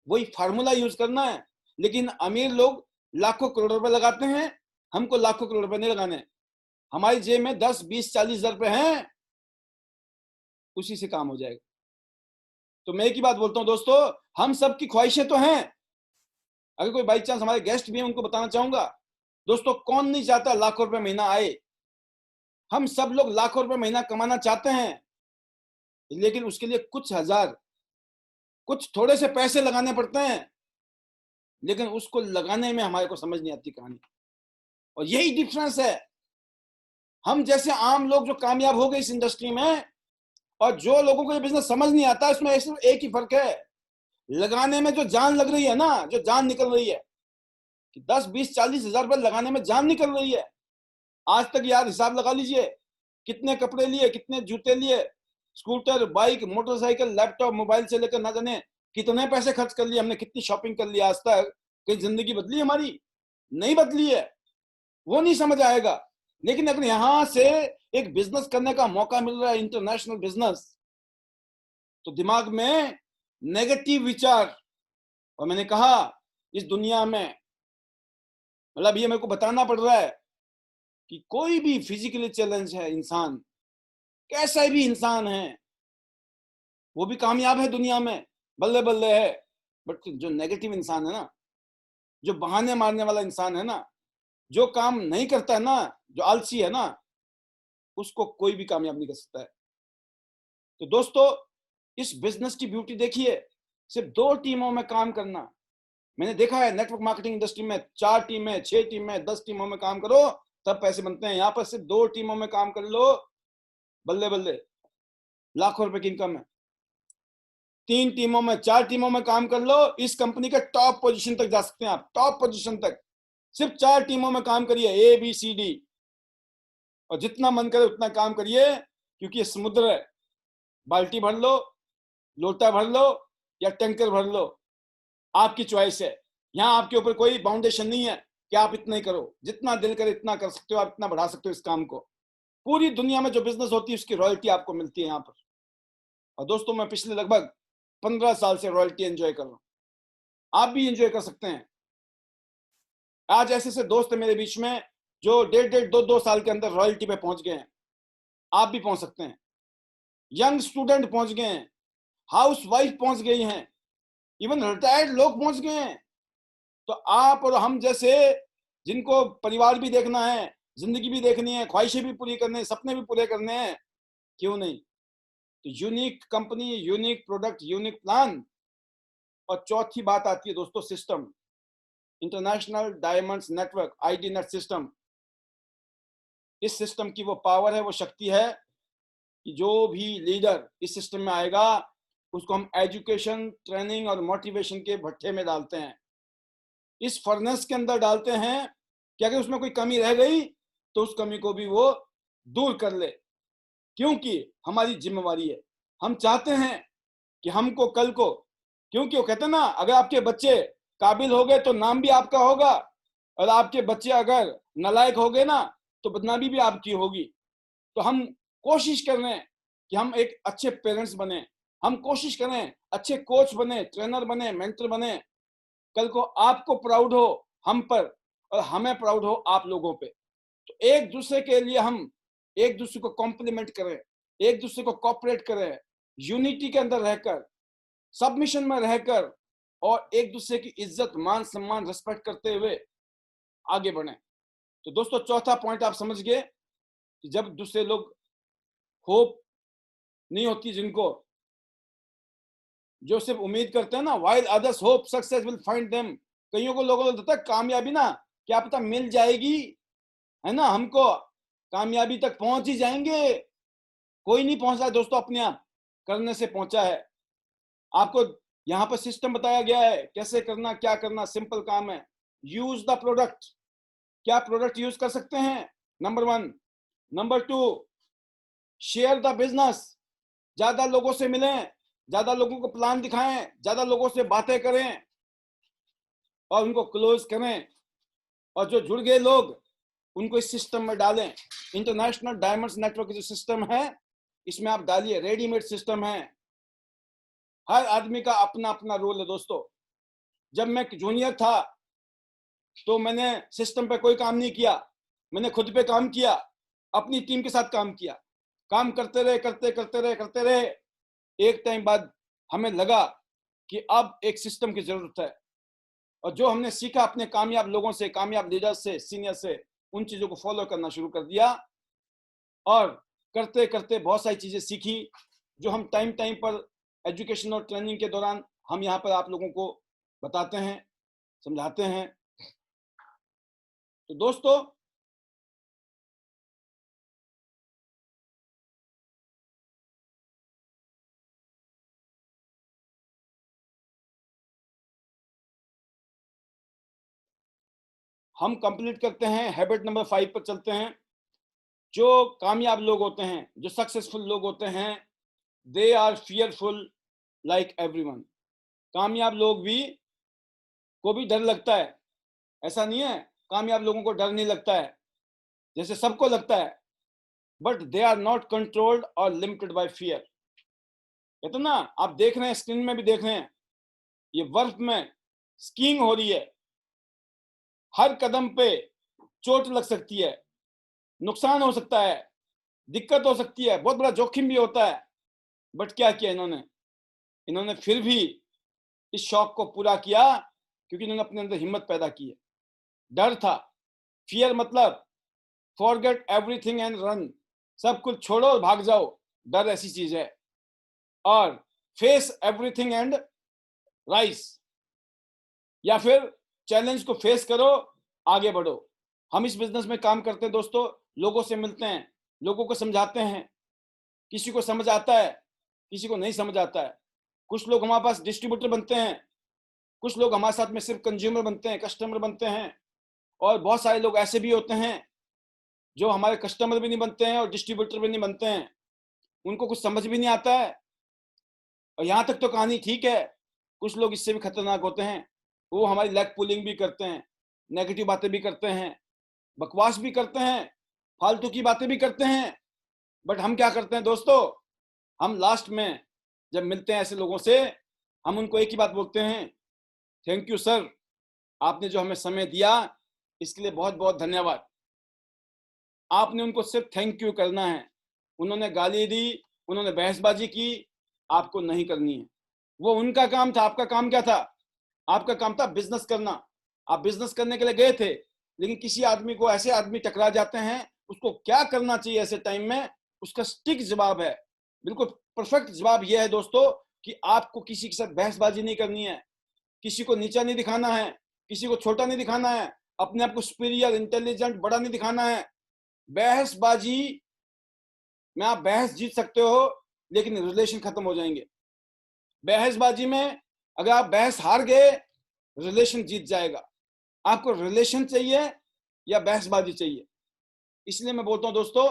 वही फार्मूला यूज करना है। लेकिन अमीर लोग लाखों करोड़ रुपए लगाते हैं, हमको लाखों करोड़ रुपए नहीं लगाने। हमारी जेब में 10, 20, 40 हजार रुपए हैं, उसी से काम हो जाएगा। तो मैं एक ही बात बोलता हूं दोस्तों, हम सबकी ख्वाहिशें तो हैं। अगर कोई बाई चांस हमारे गेस्ट भी हैं, उनको बताना चाहूंगा, दोस्तों कौन नहीं चाहता लाखों रुपए महीना आए? हम सब लोग लाखों रुपए महीना कमाना चाहते हैं, लेकिन उसके लिए कुछ हजार, कुछ थोड़े से पैसे लगाने पड़ते हैं। लेकिन उसको लगाने में हमारे को समझ नहीं आती कहानी। और यही डिफरेंस है। हम जैसे आम लोग जो कामयाब हो गए इस इंडस्ट्री में, और जो लोगों को ये बिजनेस समझ नहीं आता, इसमें सिर्फ एक ही फर्क है, लगाने में जो जान लग रही है ना, जो जान निकल रही है, कि 10, 20, 40 हजार रुपए लगाने में जान निकल रही है। आज तक यार हिसाब लगा लीजिए, कितने कपड़े लिए, कितने जूते लिए, scooter, bike, motorcycle, laptop, mobile से लेकर ना जाने कितने पैसे खर्च कर लिए हमने, कितनी शॉपिंग कर ली आज तक। कहीं जिंदगी बदली हमारी? नहीं बदली है, वो नहीं समझ आएगा। लेकिन अगर यहां से एक बिजनेस करने का मौका मिल रहा है, इंटरनेशनल बिजनेस, तो दिमाग में नेगेटिव विचार, और मैंने कहा इस दुनिया में, मतलब ये मेरे को बताना पड़ रहा है कि कोई भी फिजिकली चैलेंज है इंसान, कैसा भी इंसान है, वो भी कामयाब है दुनिया में, बल्ले बल्ले है। बट जो नेगेटिव इंसान है ना, जो बहाने मारने वाला इंसान है ना, जो काम नहीं करता है ना, जो आलसी है ना, उसको कोई भी कामयाब नहीं कर सकता है। तो दोस्तों, इस बिजनेस की ब्यूटी देखिए, सिर्फ 2 टीमों में काम करना। मैंने देखा है नेटवर्क मार्केटिंग इंडस्ट्री में 4 टीमें, 6 टीमें, 10 टीमों में काम करो तब पैसे बनते हैं। यहाँ पर सिर्फ 2 टीमों में काम कर लो, बल्ले बल्ले लाखों रुपए की इनकम है। 3 टीमों में, 4 टीमों में काम कर लो, इस कंपनी के टॉप पोजीशन तक जा सकते हैं आप, टॉप पोजीशन तक। सिर्फ 4 टीमों में काम करिए, ABCD, और जितना मन करे उतना काम करिए, क्योंकि ये समुद्र है। बाल्टी भर लो, लोटा भर लो, या टैंकर भर लो, आपकी चॉइस है। यहाँ आपके ऊपर कोई बाउंडेशन नहीं है कि आप इतना ही करो, जितना दिल करे इतना कर सकते हो, आप इतना बढ़ा सकते हो इस काम को। पूरी दुनिया में जो बिजनेस होती है उसकी रॉयल्टी आपको मिलती है यहाँ पर। और दोस्तों, मैं पिछले लगभग 15 साल से रॉयल्टी एंजॉय कर रहा हूँ, आप भी एंजॉय कर सकते हैं। आज ऐसे ऐसे दोस्त है मेरे बीच में जो 1.5, 2 साल के अंदर रॉयल्टी पे पहुंच गए हैं। आप भी पहुंच सकते हैं। यंग स्टूडेंट पहुंच गए हैं, हाउस वाइफ पहुंच गई हैं, इवन रिटायर्ड लोग पहुंच गए हैं। तो आप और हम जैसे, जिनको परिवार भी देखना है, जिंदगी भी देखनी है, ख्वाहिशें भी पूरी करनी है, सपने भी पूरे करने हैं, क्यों नहीं? तो unique company, unique product, unique plan. और चौथी बात आती है दोस्तों, system. International diamonds network, ID net system. इस सिस्टम की वो पावर है, वो शक्ति है कि जो भी लीडर इस सिस्टम में आएगा, उसको हम एजुकेशन, ट्रेनिंग और मोटिवेशन के भट्ठे में डालते हैं, इस फर्नेस के अंदर डालते हैं कि अगर उसमें कोई कमी रह गई तो उस कमी को भी वो दूर कर ले, क्योंकि हमारी जिम्मेवारी है। हम चाहते हैं कि हमको कल को, क्योंकि वो कहते हैं ना, अगर आपके बच्चे काबिल हो गए तो नाम भी आपका होगा, और आपके बच्चे अगर नालायक हो गए ना तो बदनामी भी आपकी होगी। तो हम कोशिश कर रहे हैं कि हम एक अच्छे पेरेंट्स बने, हम कोशिश करें अच्छे कोच बने, ट्रेनर बने, मेंटर बने। कल को आपको प्राउड हो हम पर, और हमें प्राउड हो आप लोगों पे। तो एक दूसरे के लिए हम एक दूसरे को कॉम्प्लीमेंट करें, एक दूसरे को कोऑपरेट करें, यूनिटी के अंदर रहकर, सबमिशन में रहकर, और एक दूसरे की इज्जत, मान सम्मान, रिस्पेक्ट करते हुए आगे बढ़ें। तो दोस्तों, चौथा पॉइंट आप समझ गए कि जब दूसरे लोग होप नहीं होती, जिनको, जो सिर्फ उम्मीद करते हैं ना, while others hope success will find them, कईयों को लोगों को लगता है कामयाबी ना क्या पता मिल जाएगी, है ना, हमको कामयाबी तक पहुंच ही जाएंगे। कोई नहीं पहुंचा दोस्तों, अपने आप करने से पहुंचा है। आपको यहाँ पर सिस्टम बताया गया है कैसे करना, क्या करना, सिंपल काम है। यूज द प्रोडक्ट, क्या प्रोडक्ट यूज कर सकते हैं, number 1। Number 2, share the business, ज्यादा लोगों से मिलें, ज्यादा लोगों को प्लान दिखाएं, ज्यादा लोगों से बातें करें और उनको क्लोज करें, और जो जुड़ गए लोग उनको इस सिस्टम में डालें। इंटरनेशनल डायमंड्स नेटवर्क जो सिस्टम है, इसमें आप डालिए, रेडीमेड सिस्टम है। हर आदमी का अपना अपना रोल है दोस्तों। जब मैं जूनियर था तो मैंने सिस्टम पे कोई काम नहीं किया, मैंने खुद पे काम किया, अपनी टीम के साथ काम किया, काम करते रहे, करते रहे। एक टाइम बाद हमें लगा कि अब एक सिस्टम की जरूरत है, और जो हमने सीखा अपने कामयाब लोगों से, कामयाब लीडर से, सीनियर से, उन चीजों को फॉलो करना शुरू कर दिया, और करते करते बहुत सारी चीजें सीखी जो हम टाइम टाइम पर एजुकेशन और ट्रेनिंग के दौरान हम यहाँ पर आप लोगों को बताते हैं, समझाते हैं। तो दोस्तों, हम कंप्लीट करते हैं, हैबिट नंबर 5 पर चलते हैं। जो कामयाब लोग होते हैं, जो सक्सेसफुल लोग होते हैं, they are fearful like everyone. कामयाब लोग भी को भी डर लगता है, ऐसा नहीं है कामयाब लोगों को डर नहीं लगता है, जैसे सबको लगता है, but they are not controlled और लिमिटेड बाय फियर। कहते ना, आप देख रहे हैं, स्क्रीन में भी देख रहे हैं, ये बर्फ में स्कीइंग हो रही है, हर कदम पे चोट लग सकती है, नुकसान हो सकता है, दिक्कत हो सकती है, बहुत बड़ा जोखिम भी होता है, बट क्या किया इन्होंने फिर भी इस शौक को पूरा किया, क्योंकि इन्होंने अपने अंदर हिम्मत पैदा की है। डर था, फियर मतलब फॉरगेट एवरीथिंग एंड रन, सब कुछ छोड़ो और भाग जाओ, डर ऐसी चीज है। और फेस एवरीथिंग एंड राइज, या फिर चैलेंज को फेस करो, आगे बढ़ो। हम इस बिजनेस में काम करते हैं दोस्तों, लोगों से मिलते हैं, लोगों को समझाते हैं, किसी को समझ आता है, किसी को नहीं समझ आता है। कुछ लोग हमारे पास डिस्ट्रीब्यूटर बनते हैं, कुछ लोग हमारे साथ में सिर्फ कंज्यूमर बनते हैं, कस्टमर बनते हैं, और बहुत सारे लोग ऐसे भी होते हैं जो हमारे कस्टमर भी नहीं बनते हैं और डिस्ट्रीब्यूटर भी नहीं बनते हैं, उनको कुछ समझ भी नहीं आता है। और यहाँ तक तो कहानी ठीक है, कुछ लोग इससे भी खतरनाक होते हैं, वो हमारी लेग पुलिंग भी करते हैं, नेगेटिव बातें भी करते हैं, बकवास भी करते हैं, फालतू की बातें भी करते हैं। बट हम क्या करते हैं दोस्तों, हम लास्ट में जब मिलते हैं ऐसे लोगों से, हम उनको एक ही बात बोलते हैं, थैंक यू सर, आपने जो हमें समय दिया इसके लिए बहुत बहुत धन्यवाद। आपने उनको सिर्फ थैंक यू करना है। उन्होंने गाली दी, उन्होंने बहसबाजी की, आपको नहीं करनी है। वो उनका काम था, आपका काम क्या था? आपका काम था बिजनेस करना। आप बिजनेस करने के लिए गए थे, लेकिन किसी आदमी को, ऐसे आदमी टकरा जाते हैं, उसको क्या करना चाहिए ऐसे टाइम में, उसका सटीक जवाब है, बिल्कुल परफेक्ट जवाब यह है दोस्तों, कि आपको किसी के साथ बहसबाजी नहीं करनी है, किसी को नीचा नहीं दिखाना है, किसी को छोटा नहीं दिखाना है, अपने आप को सुपीरियर, इंटेलिजेंट, बड़ा नहीं दिखाना है। बहसबाजी में आप बहस जीत सकते हो, लेकिन रिलेशन खत्म हो जाएंगे। बहसबाजी में अगर आप बहस हार गए, रिलेशन जीत जाएगा। आपको रिलेशन चाहिए या बहसबाजी चाहिए? इसलिए मैं बोलता हूं दोस्तों,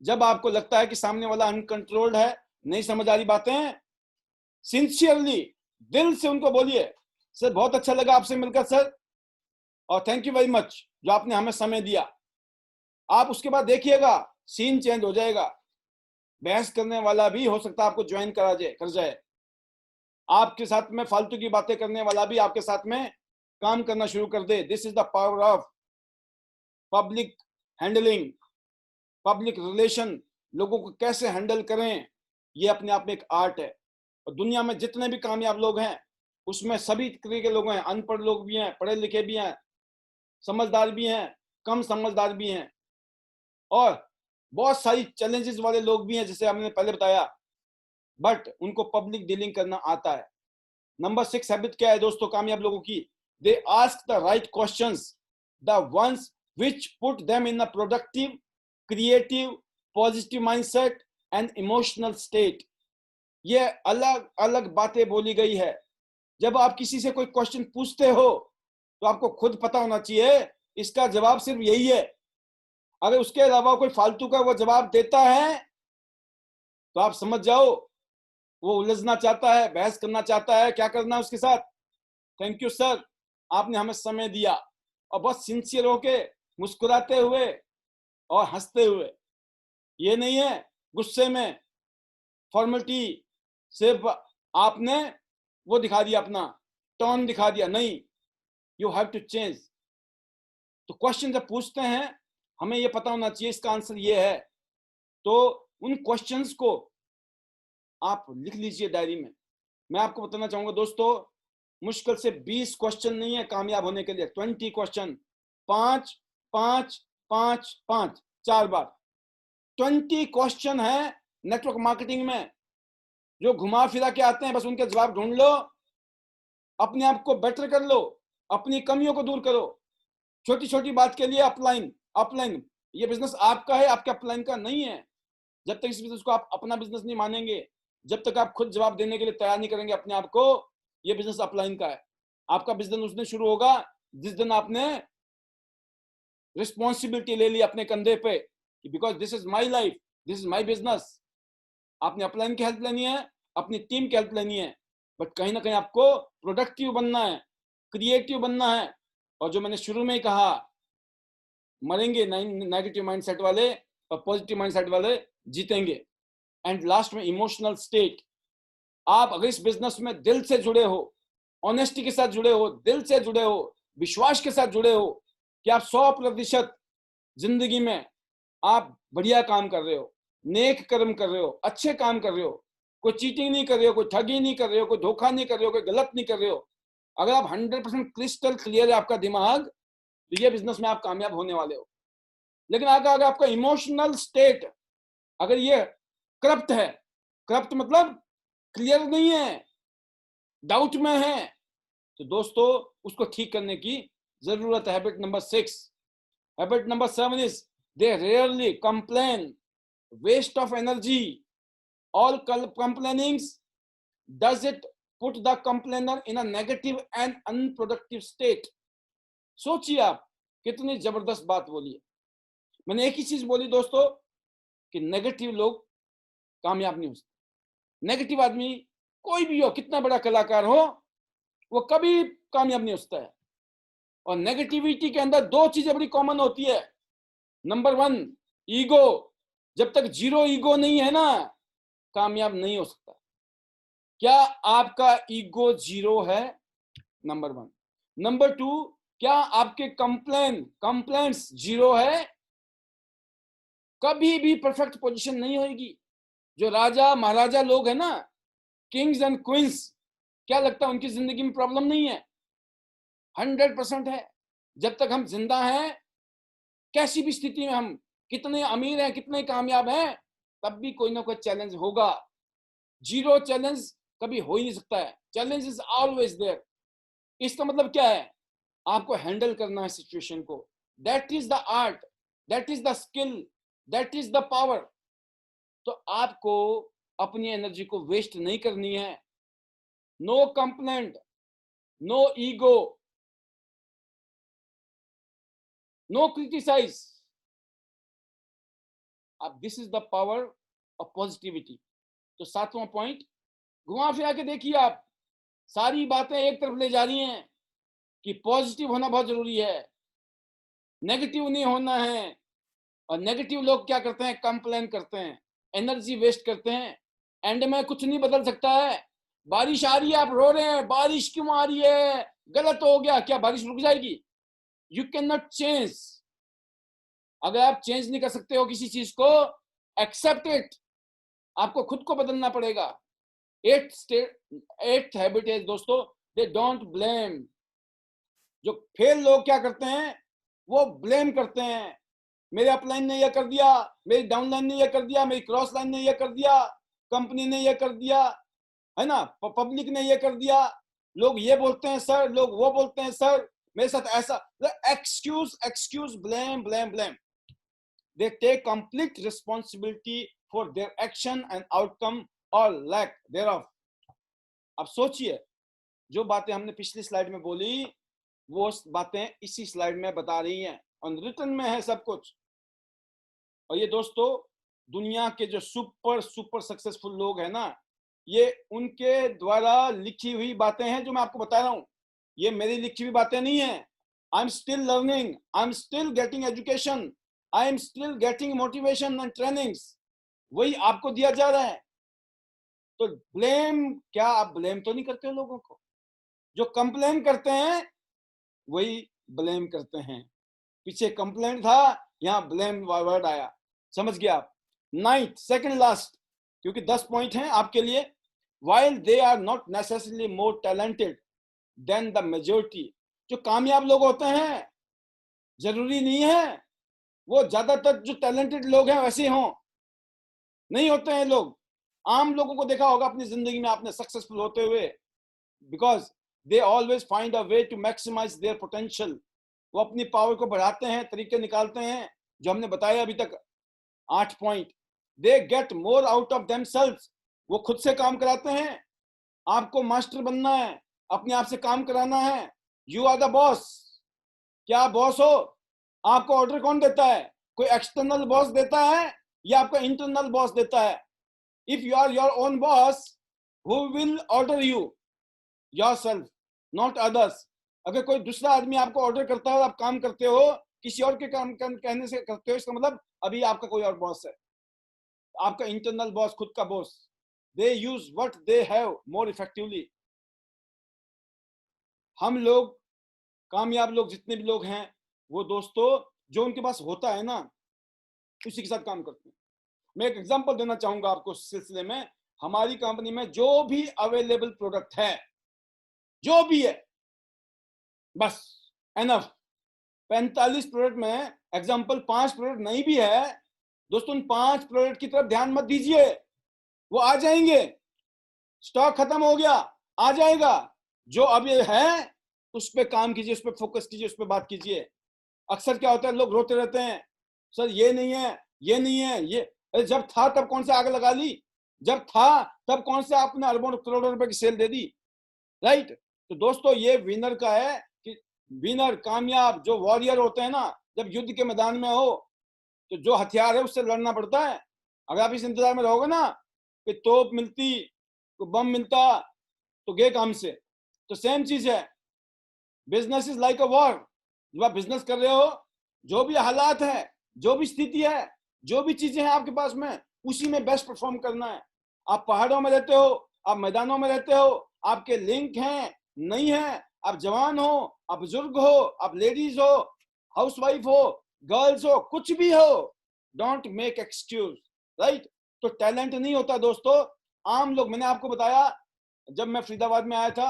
जब आपको लगता है कि सामने वाला अनकंट्रोल्ड है, नहीं समझ आ रही बातें, सिंसियरली, दिल से उनको बोलिए, सर बहुत अच्छा लगा आपसे मिलकर सर, और थैंक यू वेरी मच जो आपने हमें समय दिया। आप उसके बाद देखिएगा सीन चेंज हो जाएगा। बहस करने वाला भी हो सकता है आपको ज्वाइन कर जाए, आपके साथ में फालतू की बातें करने वाला भी आपके साथ में काम करना शुरू कर दे। This is the power of public handling, public relation. लोगों को कैसे हैंडल करें, ये अपने आप में एक आर्ट है। और दुनिया में जितने भी कामयाब लोग हैं, उसमें सभी तरह के लोग हैं, अनपढ़ लोग भी हैं, पढ़े लिखे भी हैं, समझदार भी हैं, कम समझदार भी हैं, और बहुत सारी चैलेंजेस वाले लोग भी हैं, जैसे हमने पहले बताया, बट उनको पब्लिक डीलिंग करना आता है। नंबर 6 हैबिट क्या है दोस्तों कामयाब लोगों की? They ask the right questions, the ones which put them in a productive, creative, positive mindset and emotional state। ये अलग अलग बातें बोली गई है। जब आप किसी से कोई क्वेश्चन पूछते हो तो आपको खुद पता होना चाहिए इसका जवाब सिर्फ यही है। अगर उसके अलावा कोई फालतू का वो जवाब देता है तो आप समझ जाओ वो उलझना चाहता है, बहस करना चाहता है, क्या करना है उसके साथ। थैंक यू सर, आपने हमें समय दिया, और बहुत सिंसियर होके मुस्कुराते हुए और हंसते हुए, ये नहीं है गुस्से में फॉर्मेलिटी सिर्फ आपने वो दिखा दिया, अपना टोन दिखा दिया, नहीं, यू हैव टू चेंज। तो क्वेश्चन जब पूछते हैं हमें ये पता होना चाहिए इसका आंसर ये है, तो उन क्वेश्चंस को आप लिख लीजिए डायरी में। मैं आपको बताना चाहूंगा दोस्तों, मुश्किल से 20 क्वेश्चन नहीं है कामयाब होने के लिए, 20 क्वेश्चन, 5 5 5 5 4 बार 20 क्वेश्चन है नेटवर्क मार्केटिंग में, जो घुमा फिरा के आते हैं, बस उनके जवाब ढूंढ लो, अपने आप को बेटर कर लो, अपनी कमियों को दूर करो। छोटी छोटी बात के लिए अपलाइन अपलाइन, ये बिजनेस आपका है, आपके अपलाइन का नहीं है। जब तक इस बिजनेस को आप अपना बिजनेस नहीं मानेंगे, जब तक आप खुद जवाब देने के लिए तैयार नहीं करेंगे अपने आप को, ये बिजनेस अपलाइन का है। आपका बिजनेस उस दिन शुरू होगा जिस दिन आपने रिस्पॉन्सिबिलिटी ले ली अपने कंधे पे, because this is my life, this is my business. आपने अपलाइन की हेल्प लेनी है, अपनी टीम की हेल्प लेनी है, बट कहीं ना कहीं आपको प्रोडक्टिव बनना है, क्रिएटिव बनना है। और जो मैंने शुरू में ही कहा, मरेंगे नेगेटिव माइंडसेट वाले और पॉजिटिव माइंडसेट वाले जीतेंगे। एंड लास्ट में इमोशनल स्टेट। आप अगर इस बिजनेस में दिल से जुड़े हो, ऑनेस्टी के साथ जुड़े हो, दिल से जुड़े हो, विश्वास के साथ जुड़े हो कि आप 100% जिंदगी में आप बढ़िया काम कर रहे हो, नेक कर्म कर रहे हो, अच्छे काम कर रहे हो, कोई चीटिंग नहीं कर रहे हो, कोई ठगी नहीं कर रहे हो, कोई धोखा नहीं कर रहे हो, कोई गलत नहीं कर रहे हो, अगर आप 100% क्रिस्टल क्लियर है आपका दिमाग, तो ये बिजनेस में आप कामयाब होने वाले हो। लेकिन अगर आपका इमोशनल स्टेट अगर ये करप्ट है, करप्ट मतलब क्लियर नहीं है, डाउट में है, तो दोस्तों उसको ठीक करने की जरूरत है। Habit number 6। Habit number 7 is they rarely complain, waste of energy, all complainings does it put the complainer in a negative and unproductive state। सोचिए आप कितनी जबरदस्त बात बोली है। मैंने एक ही चीज बोली दोस्तों कि नेगेटिव लोग कामयाब नहीं हो सकते। नेगेटिव आदमी कोई भी हो, कितना बड़ा कलाकार हो, वो कभी कामयाब नहीं हो सकता है। और नेगेटिविटी के अंदर दो चीजें बड़ी कॉमन होती है। नंबर 1 ईगो, जब तक जीरो ईगो नहीं है ना, कामयाब नहीं हो सकता। क्या आपका ईगो जीरो है? नंबर 1। नंबर 2, क्या आपके कंप्लेंट्स जीरो है? कभी भी परफेक्ट पोजीशन नहीं होगी। जो राजा महाराजा लोग हैं ना, किंग्स एंड क्वींस, क्या लगता है उनकी जिंदगी में प्रॉब्लम नहीं है? 100% है। जब तक हम जिंदा हैं, कैसी भी स्थिति में, हम कितने अमीर हैं, कितने कामयाब हैं, तब भी कोई ना कोई चैलेंज होगा। जीरो चैलेंज कभी हो ही नहीं सकता है। Challenge is always there. इसका मतलब क्या है? आपको हैंडल करना है सिचुएशन को। That is the art, that is the skill, that is the power. तो आपको अपनी एनर्जी को वेस्ट नहीं करनी है। No complaint, no ego, no criticize. अब this is the power of positivity. तो 7वां पॉइंट, घुमा फिरा के देखिए, आप सारी बातें एक तरफ ले जा रही हैं कि पॉजिटिव होना बहुत जरूरी है, नेगेटिव नहीं होना है। और नेगेटिव लोग क्या करते हैं? कंप्लेन करते हैं, एनर्जी वेस्ट करते हैं। एंड में कुछ नहीं बदल सकता है। बारिश आ रही है, आप रो रहे हैं, बारिश क्यों आ रही है, गलत हो गया, क्या बारिश रुक जाएगी? You can not change. अगर आप चेंज नहीं कर सकते हो किसी चीज को, एक्सेप्ट इट। आपको खुद को बदलना पड़ेगा। 8th हैबिट है दोस्तों, दे डोंट ब्लेम। जो फेल लोग क्या करते हैं, वो ब्लेम करते हैं, मेरे अपलाइन ने यह कर दिया, मेरी डाउनलाइन ने यह कर दिया, मेरी क्रॉस लाइन ने यह कर दिया, कंपनी ने यह कर दिया, है ना, पब्लिक ने यह कर दिया, लोग ये बोलते हैं सर, लोग वो बोलते हैं सर, मेरे साथ ऐसा। Excuse excuse, blame blame blame. They take complete responsibility for their action and outcome और लैक देयरऑफ। अब सोचिए, जो बातें हमने पिछली स्लाइड में बोली वो बातें इसी स्लाइड में बता रही हैं, और रिटन में है सब कुछ। और ये दोस्तों, दुनिया के जो सुपर सुपर सक्सेसफुल लोग हैं ना, ये उनके द्वारा लिखी हुई बातें हैं जो मैं आपको बता रहा हूं। ये मेरी लिखी हुई बातें नहीं है। I am still learning, I am still getting education, I am still getting motivation and trainings, वही आपको दिया जा रहा है। तो ब्लेम क्या, आप ब्लेम तो नहीं करते हो लोगों को? जो कंप्लेन करते हैं वही ब्लेम करते हैं। पीछे कंप्लेंट था, यहां ब्लेम वर्ड आया, समझ गया आप? नाइन्थ, सेकंड लास्ट, क्योंकि 10 पॉइंट हैं आपके लिए। while they are not necessarily more talented than the majority, जो कामयाब लोग होते हैं जरूरी नहीं है वो ज्यादातर जो टैलेंटेड लोग हैं वैसे हों, नहीं होते हैं। लोग, आम लोगों को देखा होगा अपनी जिंदगी में आपने सक्सेसफुल होते हुए, because they always find a way to maximise their potential. वो अपनी पावर को बढ़ाते हैं, तरीके निकालते हैं जो हमने बताया अभी तक 8 point. They get more out of themselves, वो खुद से काम कराते हैं। आपको मास्टर बनना है, अपने आप से काम कराना है। You are the boss. क्या आप बॉस हो? आपको ऑर्डर कौन देता है? कोई एक्सटर्नल बॉस देता है या आपका इंटरनल बॉस देता है? If you are your own boss, who will order you? Yourself, not others. अगर कोई दूसरा आदमी आपको ऑर्डर करता है और आप काम करते हो, किसी और के काम कहने से करते हो, इसका मतलब अभी आपका कोई और बॉस है। आपका इंटरनल बॉस, खुद का boss. They use what they have more effectively. हम लोग, कामयाब लोग जितने भी लोग हैं, वो दोस्तों जो उनके पास होता है ना, उसी के साथ काम करते हैं। मैं एक एग्जांपल देना चाहूंगा आपको इस सिलसिले में। हमारी कंपनी में जो भी अवेलेबल प्रोडक्ट है, जो भी है, बस एनफ। 45 प्रोडक्ट में एग्जांपल 5 प्रोडक्ट नहीं भी है दोस्तों, उन 5 प्रोडक्ट की तरफ ध्यान मत दीजिए, वो आ जाएंगे। स्टॉक खत्म हो गया, आ जाएगा। जो अब ये है उस पर काम कीजिए, उस पर फोकस कीजिए, उस पर बात कीजिए। अक्सर क्या होता है, लोग रोते रहते हैं, सर ये नहीं है, ये नहीं है, ये। अरे जब था तब कौन से आग लगा ली? जब था तब कौन से आपने अरबों करोड़ों रुपए की सेल दे दी? राइट? तो दोस्तों ये विनर का है कि विनर, कामयाब जो वॉरियर होते हैं ना, जब युद्ध के मैदान में हो तो जो हथियार है उससे लड़ना पड़ता है। अगर आप इस इंतजार में रहोगे ना कि तोप मिलती, तो बम मिलता, तो गए काम से। तो सेम चीज है, business is like a war. जब आप बिजनेस कर रहे हो, जो भी हालात है, जो भी स्थिति है, जो भी चीजें हैं आपके पास में, उसी में बेस्ट परफॉर्म करना है। आप पहाड़ों में रहते हो, आप मैदानों में रहते हो, आपके लिंक हैं नहीं है, आप जवान हो, आप बुजुर्ग हो, आप लेडीज हो, हाउसवाइफ हो, गर्ल्स हो, कुछ भी हो, डोंट मेक एक्सक्यूज। राइट? तो टैलेंट नहीं होता दोस्तों। आम लोग, मैंने आपको बताया, जब मैं फरीदाबाद में आया था,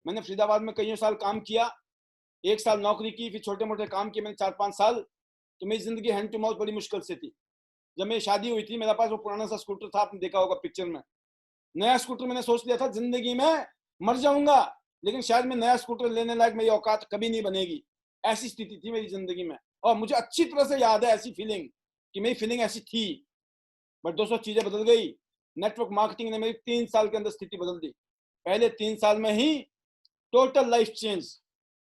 मैंने फरीदाबाद में कई साल काम किया, 1 साल नौकरी की, फिर छोटे मोटे काम किए मैंने 4-5 साल। तो मेरी जिंदगी हैंड टू माउथ बड़ी मुश्किल से थी। जब मेरी शादी हुई थी, मेरे पास वो पुराना सा स्कूटर था, आपने देखा होगा पिक्चर में। नया स्कूटर, मैंने सोच लिया था जिंदगी में मर जाऊंगा लेकिन शायद मैं नया स्कूटर लेने लायक मेरी औकात कभी नहीं बनेगी। ऐसी स्थिति थी मेरी जिंदगी में, और मुझे अच्छी तरह से याद है ऐसी फीलिंग, कि मेरी फीलिंग ऐसी थी। बट दोस्तों चीजें बदल गई। नेटवर्क मार्केटिंग ने मेरी 3 साल के अंदर स्थिति बदल दी। पहले 3 साल में ही total life change,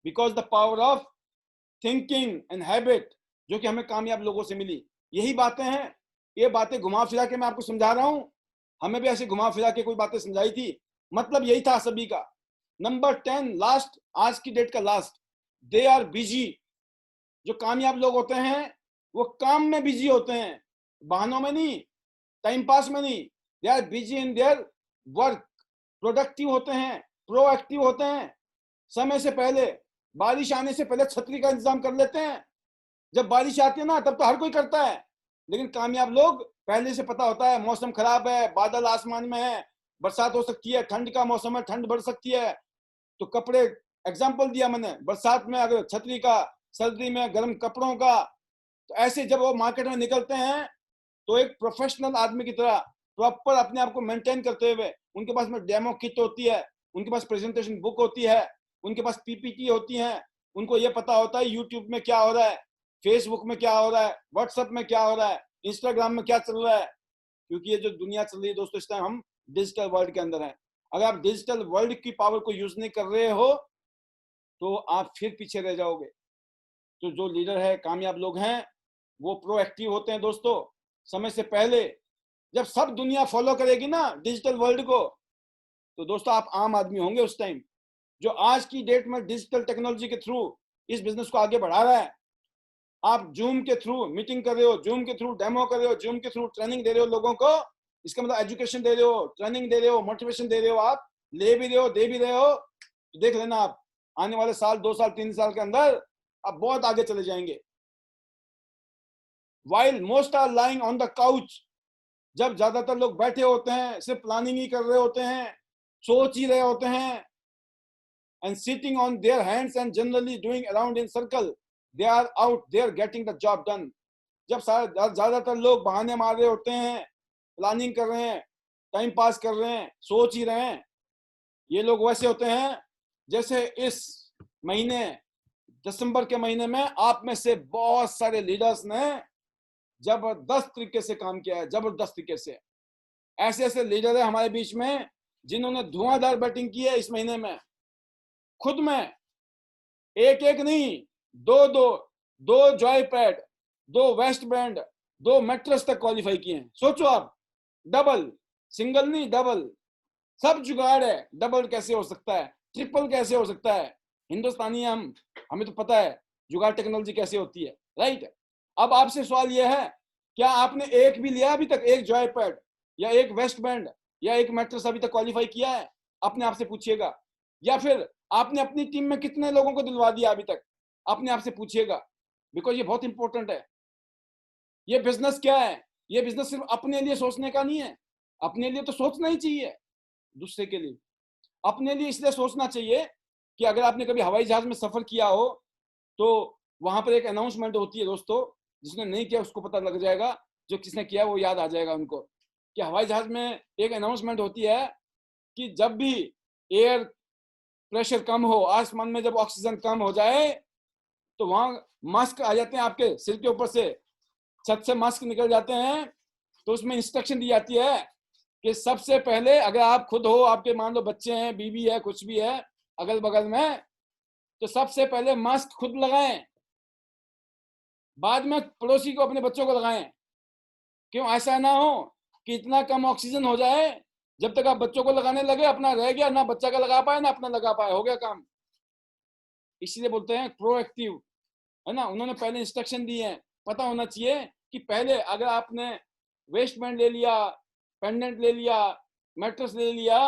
because the power of thinking and habit, जो कि हमें कामयाब लोगों से मिली। यही बातें हैं, ये बातें घुमा फिरा के मैं आपको समझा रहा हूं। हमें भी ऐसे घुमा फिरा के कोई बातें समझाई थी, मतलब यही था सभी का। नंबर 10 लास्ट, आज की डेट का लास्ट, दे आर बिजी। जो कामयाब लोग होते हैं वो काम में बिजी होते हैं, बहानों में नहीं, टाइम पास में नहीं। They are busy in their work, productive होते हैं, प्रोएक्टिव होते हैं। समय से पहले, बारिश आने से पहले छतरी का इंतजाम कर लेते हैं। जब बारिश आती है ना तब तो हर कोई करता है, लेकिन कामयाब लोग पहले से पता होता है मौसम खराब है, बादल आसमान में है, बरसात हो सकती है, ठंड का मौसम है, ठंड बढ़ सकती है, तो कपड़े, एग्जाम्पल दिया मैंने, बरसात में अगर छतरी का, सर्दी में गर्म कपड़ों का। तो ऐसे जब वो मार्केट में निकलते हैं तो एक प्रोफेशनल आदमी की तरह प्रॉपर अपने आप को मेंटेन करते हुए, उनके पास में डेमो किट होती है, उनके पास प्रेजेंटेशन बुक होती है, उनके पास पीपीटी होती है, उनको ये पता होता है यूट्यूब में क्या हो रहा है, फेसबुक में क्या हो रहा है, व्हाट्सएप में क्या हो रहा है, इंस्टाग्राम में क्या चल रहा है। क्योंकि ये जो दुनिया चल रही है दोस्तों, इस टाइम हम डिजिटल वर्ल्ड के अंदर हैं। अगर आप डिजिटल वर्ल्ड की पावर को यूज नहीं कर रहे हो तो आप फिर पीछे रह जाओगे। तो जो लीडर है, कामयाब लोग हैं, वो प्रोएक्टिव होते हैं दोस्तों। समय से पहले जब सब दुनिया फॉलो करेगी ना डिजिटल वर्ल्ड को, तो दोस्तों आप आम आदमी होंगे उस टाइम, जो आज की डेट में डिजिटल टेक्नोलॉजी के थ्रू इस बिजनेस को आगे बढ़ा रहा है। आप जूम के थ्रू मीटिंग कर रहे हो, जूम के थ्रू डेमो कर रहे हो, जूम के थ्रू ट्रेनिंग दे रहे हो लोगों को। इसका मतलब एजुकेशन दे रहे हो, ट्रेनिंग दे रहे हो, मोटिवेशन दे रहे हो, आप ले भी रहे हो, दे भी रहे हो। तो देख लेना आप आने वाले साल, 2 साल, 3 साल के अंदर आप बहुत आगे चले जाएंगे। While most are lying on the couch, जब ज्यादातर लोग बैठे होते हैं, सिर्फ प्लानिंग ही कर रहे होते हैं, सोच ही रहे होते हैं, and sitting on their hands and generally doing around in circle, they are out there getting the job done. जब ज्यादातर लोग बहाने मार रहे होते हैं, प्लानिंग कर रहे हैं, टाइम पास कर रहे हैं, सोच ही रहे हैं, ये लोग वैसे होते हैं जैसे इस महीने दिसंबर के महीने में आप में से बहुत सारे लीडर्स ने जबरदस्त तरीके से काम किया है, जबरदस्त तरीके से। ऐसे ऐसे लीडर है हमारे बीच में जिन्होंने धुआंधार बैटिंग की है इस महीने में, खुद में एक एक नहीं, दो दो, 2 Joy pad, 2 waste band, 2 mattress तक क्वालिफाई किए हैं। सोचो आप, डबल, सिंगल नहीं डबल, सब जुगाड़ है। डबल कैसे हो सकता है, ट्रिपल कैसे हो सकता है? हिंदुस्तानी हम, हमें तो पता है जुगाड़ टेक्नोलॉजी कैसे होती है, राइट। अब आपसे सवाल यह है, क्या आपने एक भी लिया अभी तक, एक जॉय पैड या एक वेस्ट बैंड या एक मैट्रेस अभी तक क्वालिफाई किया है? अपने आप से पूछिएगा। या फिर आपने अपनी टीम में कितने लोगों को दिलवा दिया अभी तक? अपने आप से पूछिएगा, बिकॉज ये बहुत इंपॉर्टेंट है। ये बिजनेस क्या है? ये बिजनेस सिर्फ अपने लिए सोचने का नहीं है। अपने लिए तो सोचना ही चाहिए, दूसरे के लिए, अपने लिए इसलिए सोचना चाहिए कि अगर आपने कभी हवाई जहाज में सफर किया हो तो वहां पर एक अनाउंसमेंट होती है दोस्तों, जिसने नहीं किया उसको पता लग जाएगा, जो किसने किया वो याद आ जाएगा उनको, कि हवाई जहाज में एक अनाउंसमेंट होती है कि जब भी एयर प्रेशर कम हो, आसमान में जब ऑक्सीजन कम हो जाए, तो वहां मास्क आ जाते हैं आपके सिर के ऊपर से, छत से मास्क निकल जाते हैं। तो उसमें इंस्ट्रक्शन दी जाती है कि सबसे पहले, अगर आप खुद हो, आपके मान लो बच्चे हैं, बीवी है, कुछ भी है अगल बगल में, तो सबसे पहले मास्क खुद लगाएं, बाद में पड़ोसी को, अपने बच्चों को लगाएं। क्यों? ऐसा ना हो कि इतना कम ऑक्सीजन हो जाए, जब तक आप बच्चों को लगाने लगे अपना रह गया, ना बच्चा का लगा पाए ना अपना लगा पाए, हो गया काम। इसलिए बोलते हैं प्रोएक्टिव, है ना। उन्होंने पहले इंस्ट्रक्शन दिए हैं, पता होना चाहिए कि पहले अगर आपने वेस्ट बैंड ले लिया, पेंडेंट ले लिया, मैट्रेस ले लिया,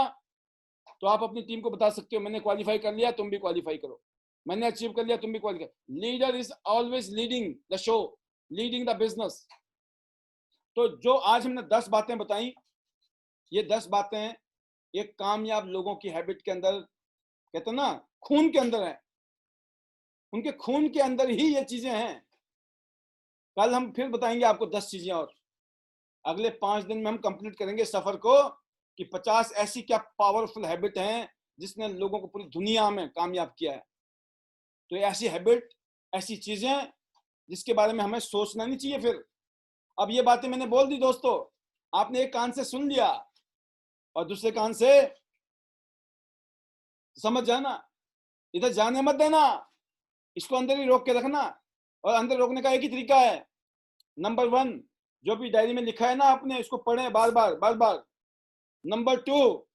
तो आप अपनी टीम को बता सकते हो मैंने क्वालिफाई कर लिया, तुम भी क्वालिफाई करो, मैंने अचीव कर लिया, तुम भी qualify. Leader is always leading the show, leading the business. तो जो आज हमने 10 बातें बताई, ये 10 बातें एक कामयाब लोगों की हैबिट के अंदर, कहते हैं ना, खून के अंदर है, उनके खून के अंदर ही ये चीजें हैं। कल हम फिर बताएंगे आपको 10 चीजें, और अगले 5 दिन में हम कंप्लीट करेंगे सफर को, कि 50 ऐसी क्या पावरफुल हैबिट हैं जिसने लोगों को पूरी दुनिया में कामयाब किया है। तो ये ऐसी हैबिट, ऐसी चीजें जिसके बारे में हमें सोचना नहीं चाहिए। फिर अब ये बातें मैंने बोल दी दोस्तों, आपने एक कान से सुन लिया और दूसरे कान से समझ जाना, इधर जाने मत देना, इसको अंदर ही रोक के रखना। और अंदर रोकने का एक ही तरीका है, नंबर 1, जो भी डायरी में लिखा है ना आपने, इसको पढ़ें बार बार बार बार। नंबर 2,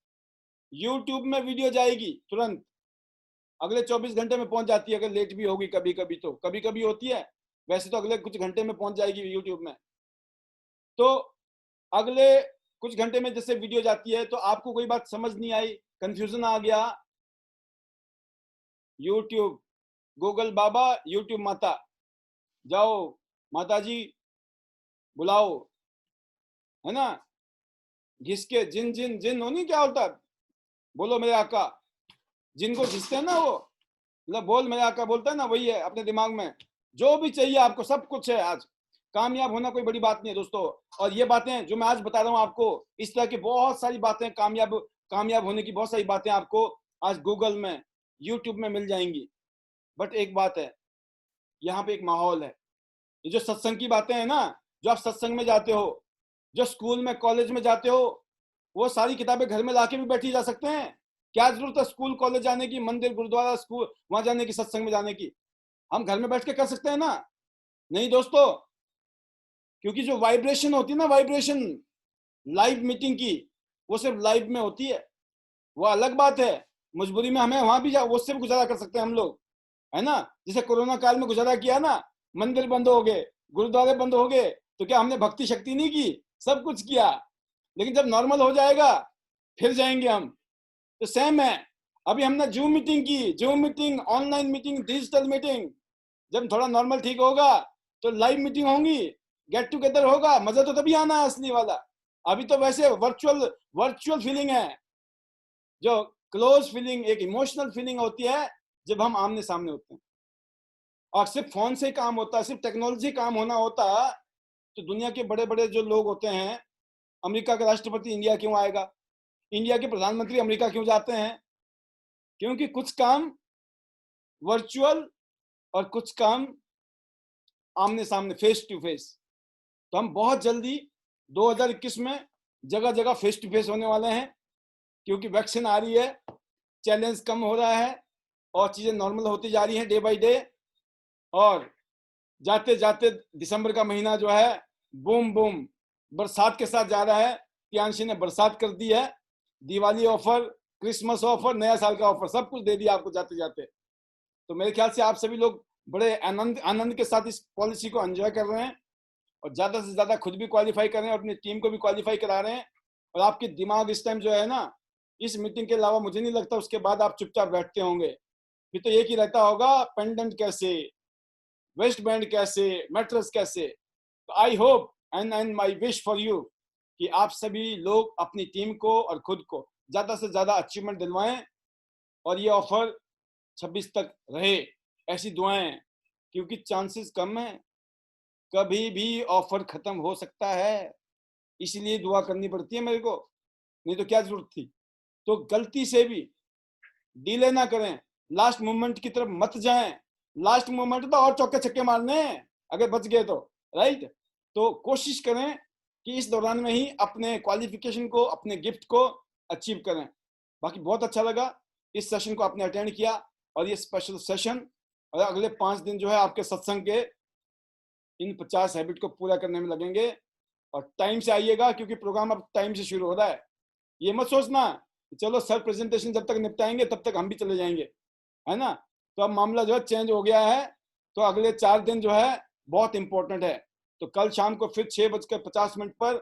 यूट्यूब में वीडियो जाएगी तुरंत, अगले 24 घंटे में पहुंच जाती है, अगर लेट भी होगी कभी कभी, तो कभी कभी होती है, वैसे तो अगले कुछ घंटे में पहुंच जाएगी यूट्यूब में। तो अगले कुछ घंटे में जैसे वीडियो जाती है, तो आपको कोई बात समझ नहीं आई, कंफ्यूजन आ गया, यूट्यूब, गूगल बाबा, यूट्यूब माता, जाओ माता जी बुलाओ, है ना, घिसके जिन जिन जिन होनी क्या होता, बोलो मेरे आका, जिनको खींचते हैं ना वो, मतलब बोल मेरा का बोलता है ना, वही है अपने दिमाग में। जो भी चाहिए आपको सब कुछ है आज। कामयाब होना कोई बड़ी बात नहीं है दोस्तों। और ये बातें जो मैं आज बता रहा हूँ आपको, इस तरह की बहुत सारी बातें, कामयाब होने की बहुत सारी बातें आपको आज गूगल में, यूट्यूब में मिल जाएंगी। बट एक बात है, यहाँ पे एक माहौल है। ये जो सत्संग की बातें हैं ना, जो आप सत्संग में जाते हो, जो स्कूल में कॉलेज में जाते हो, वो सारी किताबें घर में लाके भी बैठी जा सकते हैं। क्या जरूरत है स्कूल कॉलेज जाने की, मंदिर गुरुद्वारा स्कूल वहां जाने की, सत्संग में जाने की? हम घर में बैठ के कर सकते हैं ना। नहीं दोस्तों, क्योंकि जो वाइब्रेशन होती है ना, वाइब्रेशन लाइव मीटिंग की, वो सिर्फ लाइव में होती है। वो अलग बात है, मजबूरी में हमें वहां भी उससे भी गुजारा कर सकते हैं हम लोग, है ना। जैसे कोरोना काल में गुजारा किया ना, मंदिर बंद हो गए, गुरुद्वारे बंद हो गए, तो क्या हमने भक्ति शक्ति नहीं की? सब कुछ किया। लेकिन जब नॉर्मल हो जाएगा फिर जाएंगे हम। तो सेम है, अभी हमने जूम मीटिंग की, zoom meeting, online meeting, digital meeting. जब थोड़ा नॉर्मल ठीक होगा तो लाइव मीटिंग होंगी, गेट टुगेदर होगा, मजा तो तभी आना है असली वाला। अभी तो वैसे वर्चुअल वर्चुअल फीलिंग है। जो क्लोज फीलिंग, एक इमोशनल फीलिंग होती है जब हम आमने सामने होते हैं। और सिर्फ फोन से काम होता, सिर्फ टेक्नोलॉजी काम होना होता, तो दुनिया के बड़े बड़े जो लोग होते हैं, अमेरिका का राष्ट्रपति इंडिया क्यों आएगा, इंडिया के प्रधानमंत्री अमेरिका क्यों जाते हैं? क्योंकि कुछ काम वर्चुअल और कुछ काम आमने सामने, फेस टू फेस। तो हम बहुत जल्दी 2021 में जगह जगह फेस टू फेस होने वाले हैं, क्योंकि वैक्सीन आ रही है, चैलेंज कम हो रहा है और चीजें नॉर्मल होती जा रही हैं डे बाय डे। और जाते जाते दिसंबर का महीना जो है, बूम बूम बरसात के साथ जा रहा है। प्रियांशी ने बरसात कर दी है, दिवाली ऑफर, क्रिसमस ऑफर, नया साल का ऑफर, सब कुछ दे दिया आपको जाते जाते। तो मेरे ख्याल से आप सभी लोग बड़े आनंद आनंद के साथ इस पॉलिसी को एंजॉय कर रहे हैं, और ज्यादा से ज्यादा खुद भी क्वालिफाई कर रहे हैं और अपनी टीम को भी क्वालिफाई करा रहे हैं। और आपके दिमाग इस टाइम जो है ना, इस मीटिंग के अलावा मुझे नहीं लगता उसके बाद आप चुपचाप बैठते होंगे। फिर तो एक ही रहता होगा, पेंडेंट कैसे, वेस्ट बैंड कैसे, मैट्रेस कैसे। तो I hope and my wish for you कि आप सभी लोग अपनी टीम को और खुद को ज्यादा से ज्यादा अचीवमेंट दिलवाएं, और ये ऑफर 26 तक रहे, ऐसी दुआएं। क्योंकि चांसेस कम है, कभी भी ऑफर खत्म हो सकता है, इसलिए दुआ करनी पड़ती है मेरे को, नहीं तो क्या जरूरत थी। तो गलती से भी डीले ना करें, लास्ट मोमेंट की तरफ मत जाएं। लास्ट मोमेंट तो और चौके छक्के मारने हैं अगर बच गए तो, राइट। तो कोशिश करें कि इस दौरान में ही अपने क्वालिफिकेशन को, अपने गिफ्ट को अचीव करें। बाकी बहुत अच्छा लगा इस सेशन को आपने अटेंड किया, और ये स्पेशल सेशन, और अगले 5 दिन जो है आपके सत्संग के इन 50 हैबिट को पूरा करने में लगेंगे। और टाइम से आइएगा, क्योंकि प्रोग्राम अब टाइम से शुरू हो रहा है। ये मत सोचना चलो सर प्रेजेंटेशन जब तक निपटाएंगे तब तक हम भी चले जाएंगे, है ना। तो अब मामला जो है चेंज हो गया है। तो अगले 4 दिन जो है बहुत इंपॉर्टेंट है। तो कल शाम को फिर 6:50 पर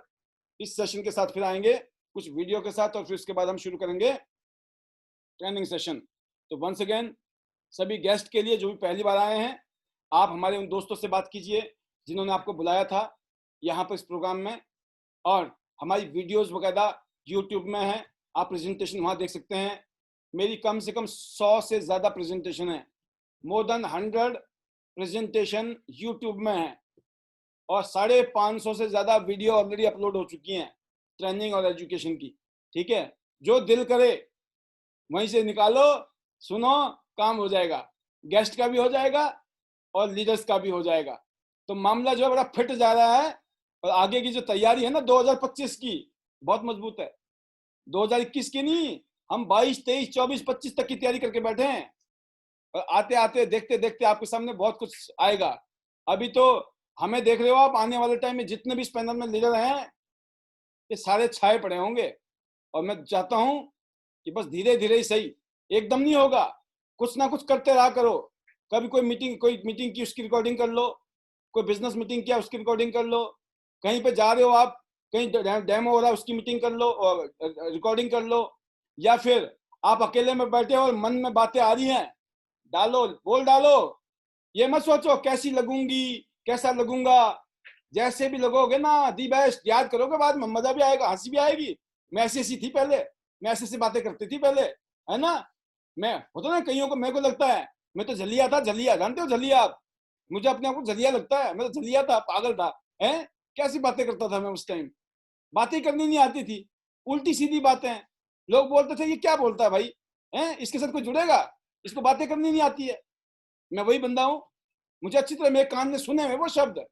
इस सेशन के साथ फिर आएंगे, कुछ वीडियो के साथ, और फिर उसके बाद हम शुरू करेंगे ट्रेनिंग सेशन। तो वंस अगेन सभी गेस्ट के लिए जो भी पहली बार आए हैं, आप हमारे उन दोस्तों से बात कीजिए जिन्होंने आपको बुलाया था यहाँ पर इस प्रोग्राम में। और हमारी वीडियोस वगैरह यूट्यूब में है, आप प्रेजेंटेशन वहाँ देख सकते हैं। मेरी कम से कम 100 से ज़्यादा प्रेजेंटेशन है, मोर देन 100 प्रेजेंटेशन यूट्यूब में है, और 550 से ज़्यादा वीडियो ऑलरेडी अपलोड हो चुकी हैं ट्रेनिंग और एजुकेशन की। ठीक है, जो दिल करे वहीं से निकालो, सुनो, काम हो जाएगा, गेस्ट का भी हो जाएगा और लीडर्स का भी हो जाएगा। तो मामला जो है बड़ा फिट जा रहा है, और आगे की जो तैयारी है ना 2025 की, बहुत मजबूत है। 2021 की नहीं, हम 22, 23, 24, 25 तक की तैयारी करके बैठे हैं, और आते आते देखते देखते आपके सामने बहुत कुछ आएगा। अभी तो हमें देख रहे हो आप, आने वाले टाइम में जितने भी इस पैनल में लीडर हैं ये सारे छाए पड़े होंगे। और मैं चाहता हूं कि बस धीरे धीरे ही सही, एकदम नहीं होगा, कुछ ना कुछ करते रहा करो। कभी कोई मीटिंग की उसकी रिकॉर्डिंग कर लो, कोई बिजनेस मीटिंग किया उसकी रिकॉर्डिंग कर लो, कहीं पे जा रहे हो आप, कहीं डेमो हो रहा है उसकी मीटिंग कर लो, रिकॉर्डिंग कर लो। या फिर आप अकेले में बैठे हो और मन में बातें आ रही हैं, डालो, बोल डालो। ये मत सोचो कैसी लगूंगी, कैसा लगूंगा, जैसे भी लगोगे ना दी बेस्ट, याद करोगे बाद में, मजा भी आएगा, हंसी भी आएगी। मैं ऐसी ऐसी थी पहले, मैं ऐसी ऐसी बातें करती थी पहले, है ना। मैं होता ना, कईयों को, मेरे को लगता है मैं तो झलिया था, झलिया, जानते हो झलिया आप? मुझे अपने आप को झलिया लगता है, मैं तो झलिया था, पागल था, हैं? कैसी बातें करता था मैं उस टाइम, बातें करनी नहीं आती थी, उल्टी सीधी बातें। लोग बोलते थे ये क्या बोलता है भाई, हैं? इसके साथ कोई जुड़ेगा, इसको बातें करनी नहीं आती है। मैं वही बंदा हूँ, मुझे अच्छी तरह मेरे कान में सुने हुए वो शब्द,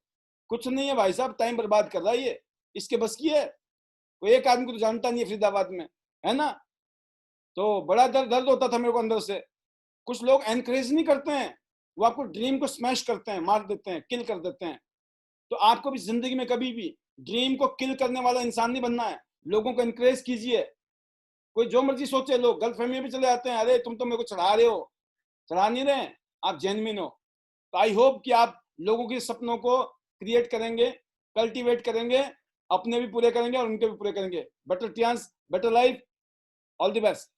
कुछ नहीं है भाई साहब, टाइम बर्बाद कर रहा है ये, इसके बस की है। कोई एक आदमी को तो जानता नहीं है फरीदाबाद में, है ना? तो बड़ा दर्द दर्द होता था मेरे को अंदर से। कुछ लोग एनकरेज नहीं करते हैं, वो आपको ड्रीम को स्मैश करते हैं, मार देते हैं, किल कर देते हैं। तो आपको भी जिंदगी में कभी भी ड्रीम को किल करने वाला इंसान नहीं बनना है, लोगों को एनकरेज कीजिए। कोई जो मर्जी सोचे, लोग गलतफहमी में भी चले जाते हैं, अरे तुम तो मेरे को चढ़ा रहे हो, चढ़ा नहीं रहे, आप जेन्युइन हो। तो आई होप कि आप लोगों के सपनों को क्रिएट करेंगे, कल्टीवेट करेंगे, अपने भी पूरे करेंगे और उनके भी पूरे करेंगे। Better chance, better life, all the best.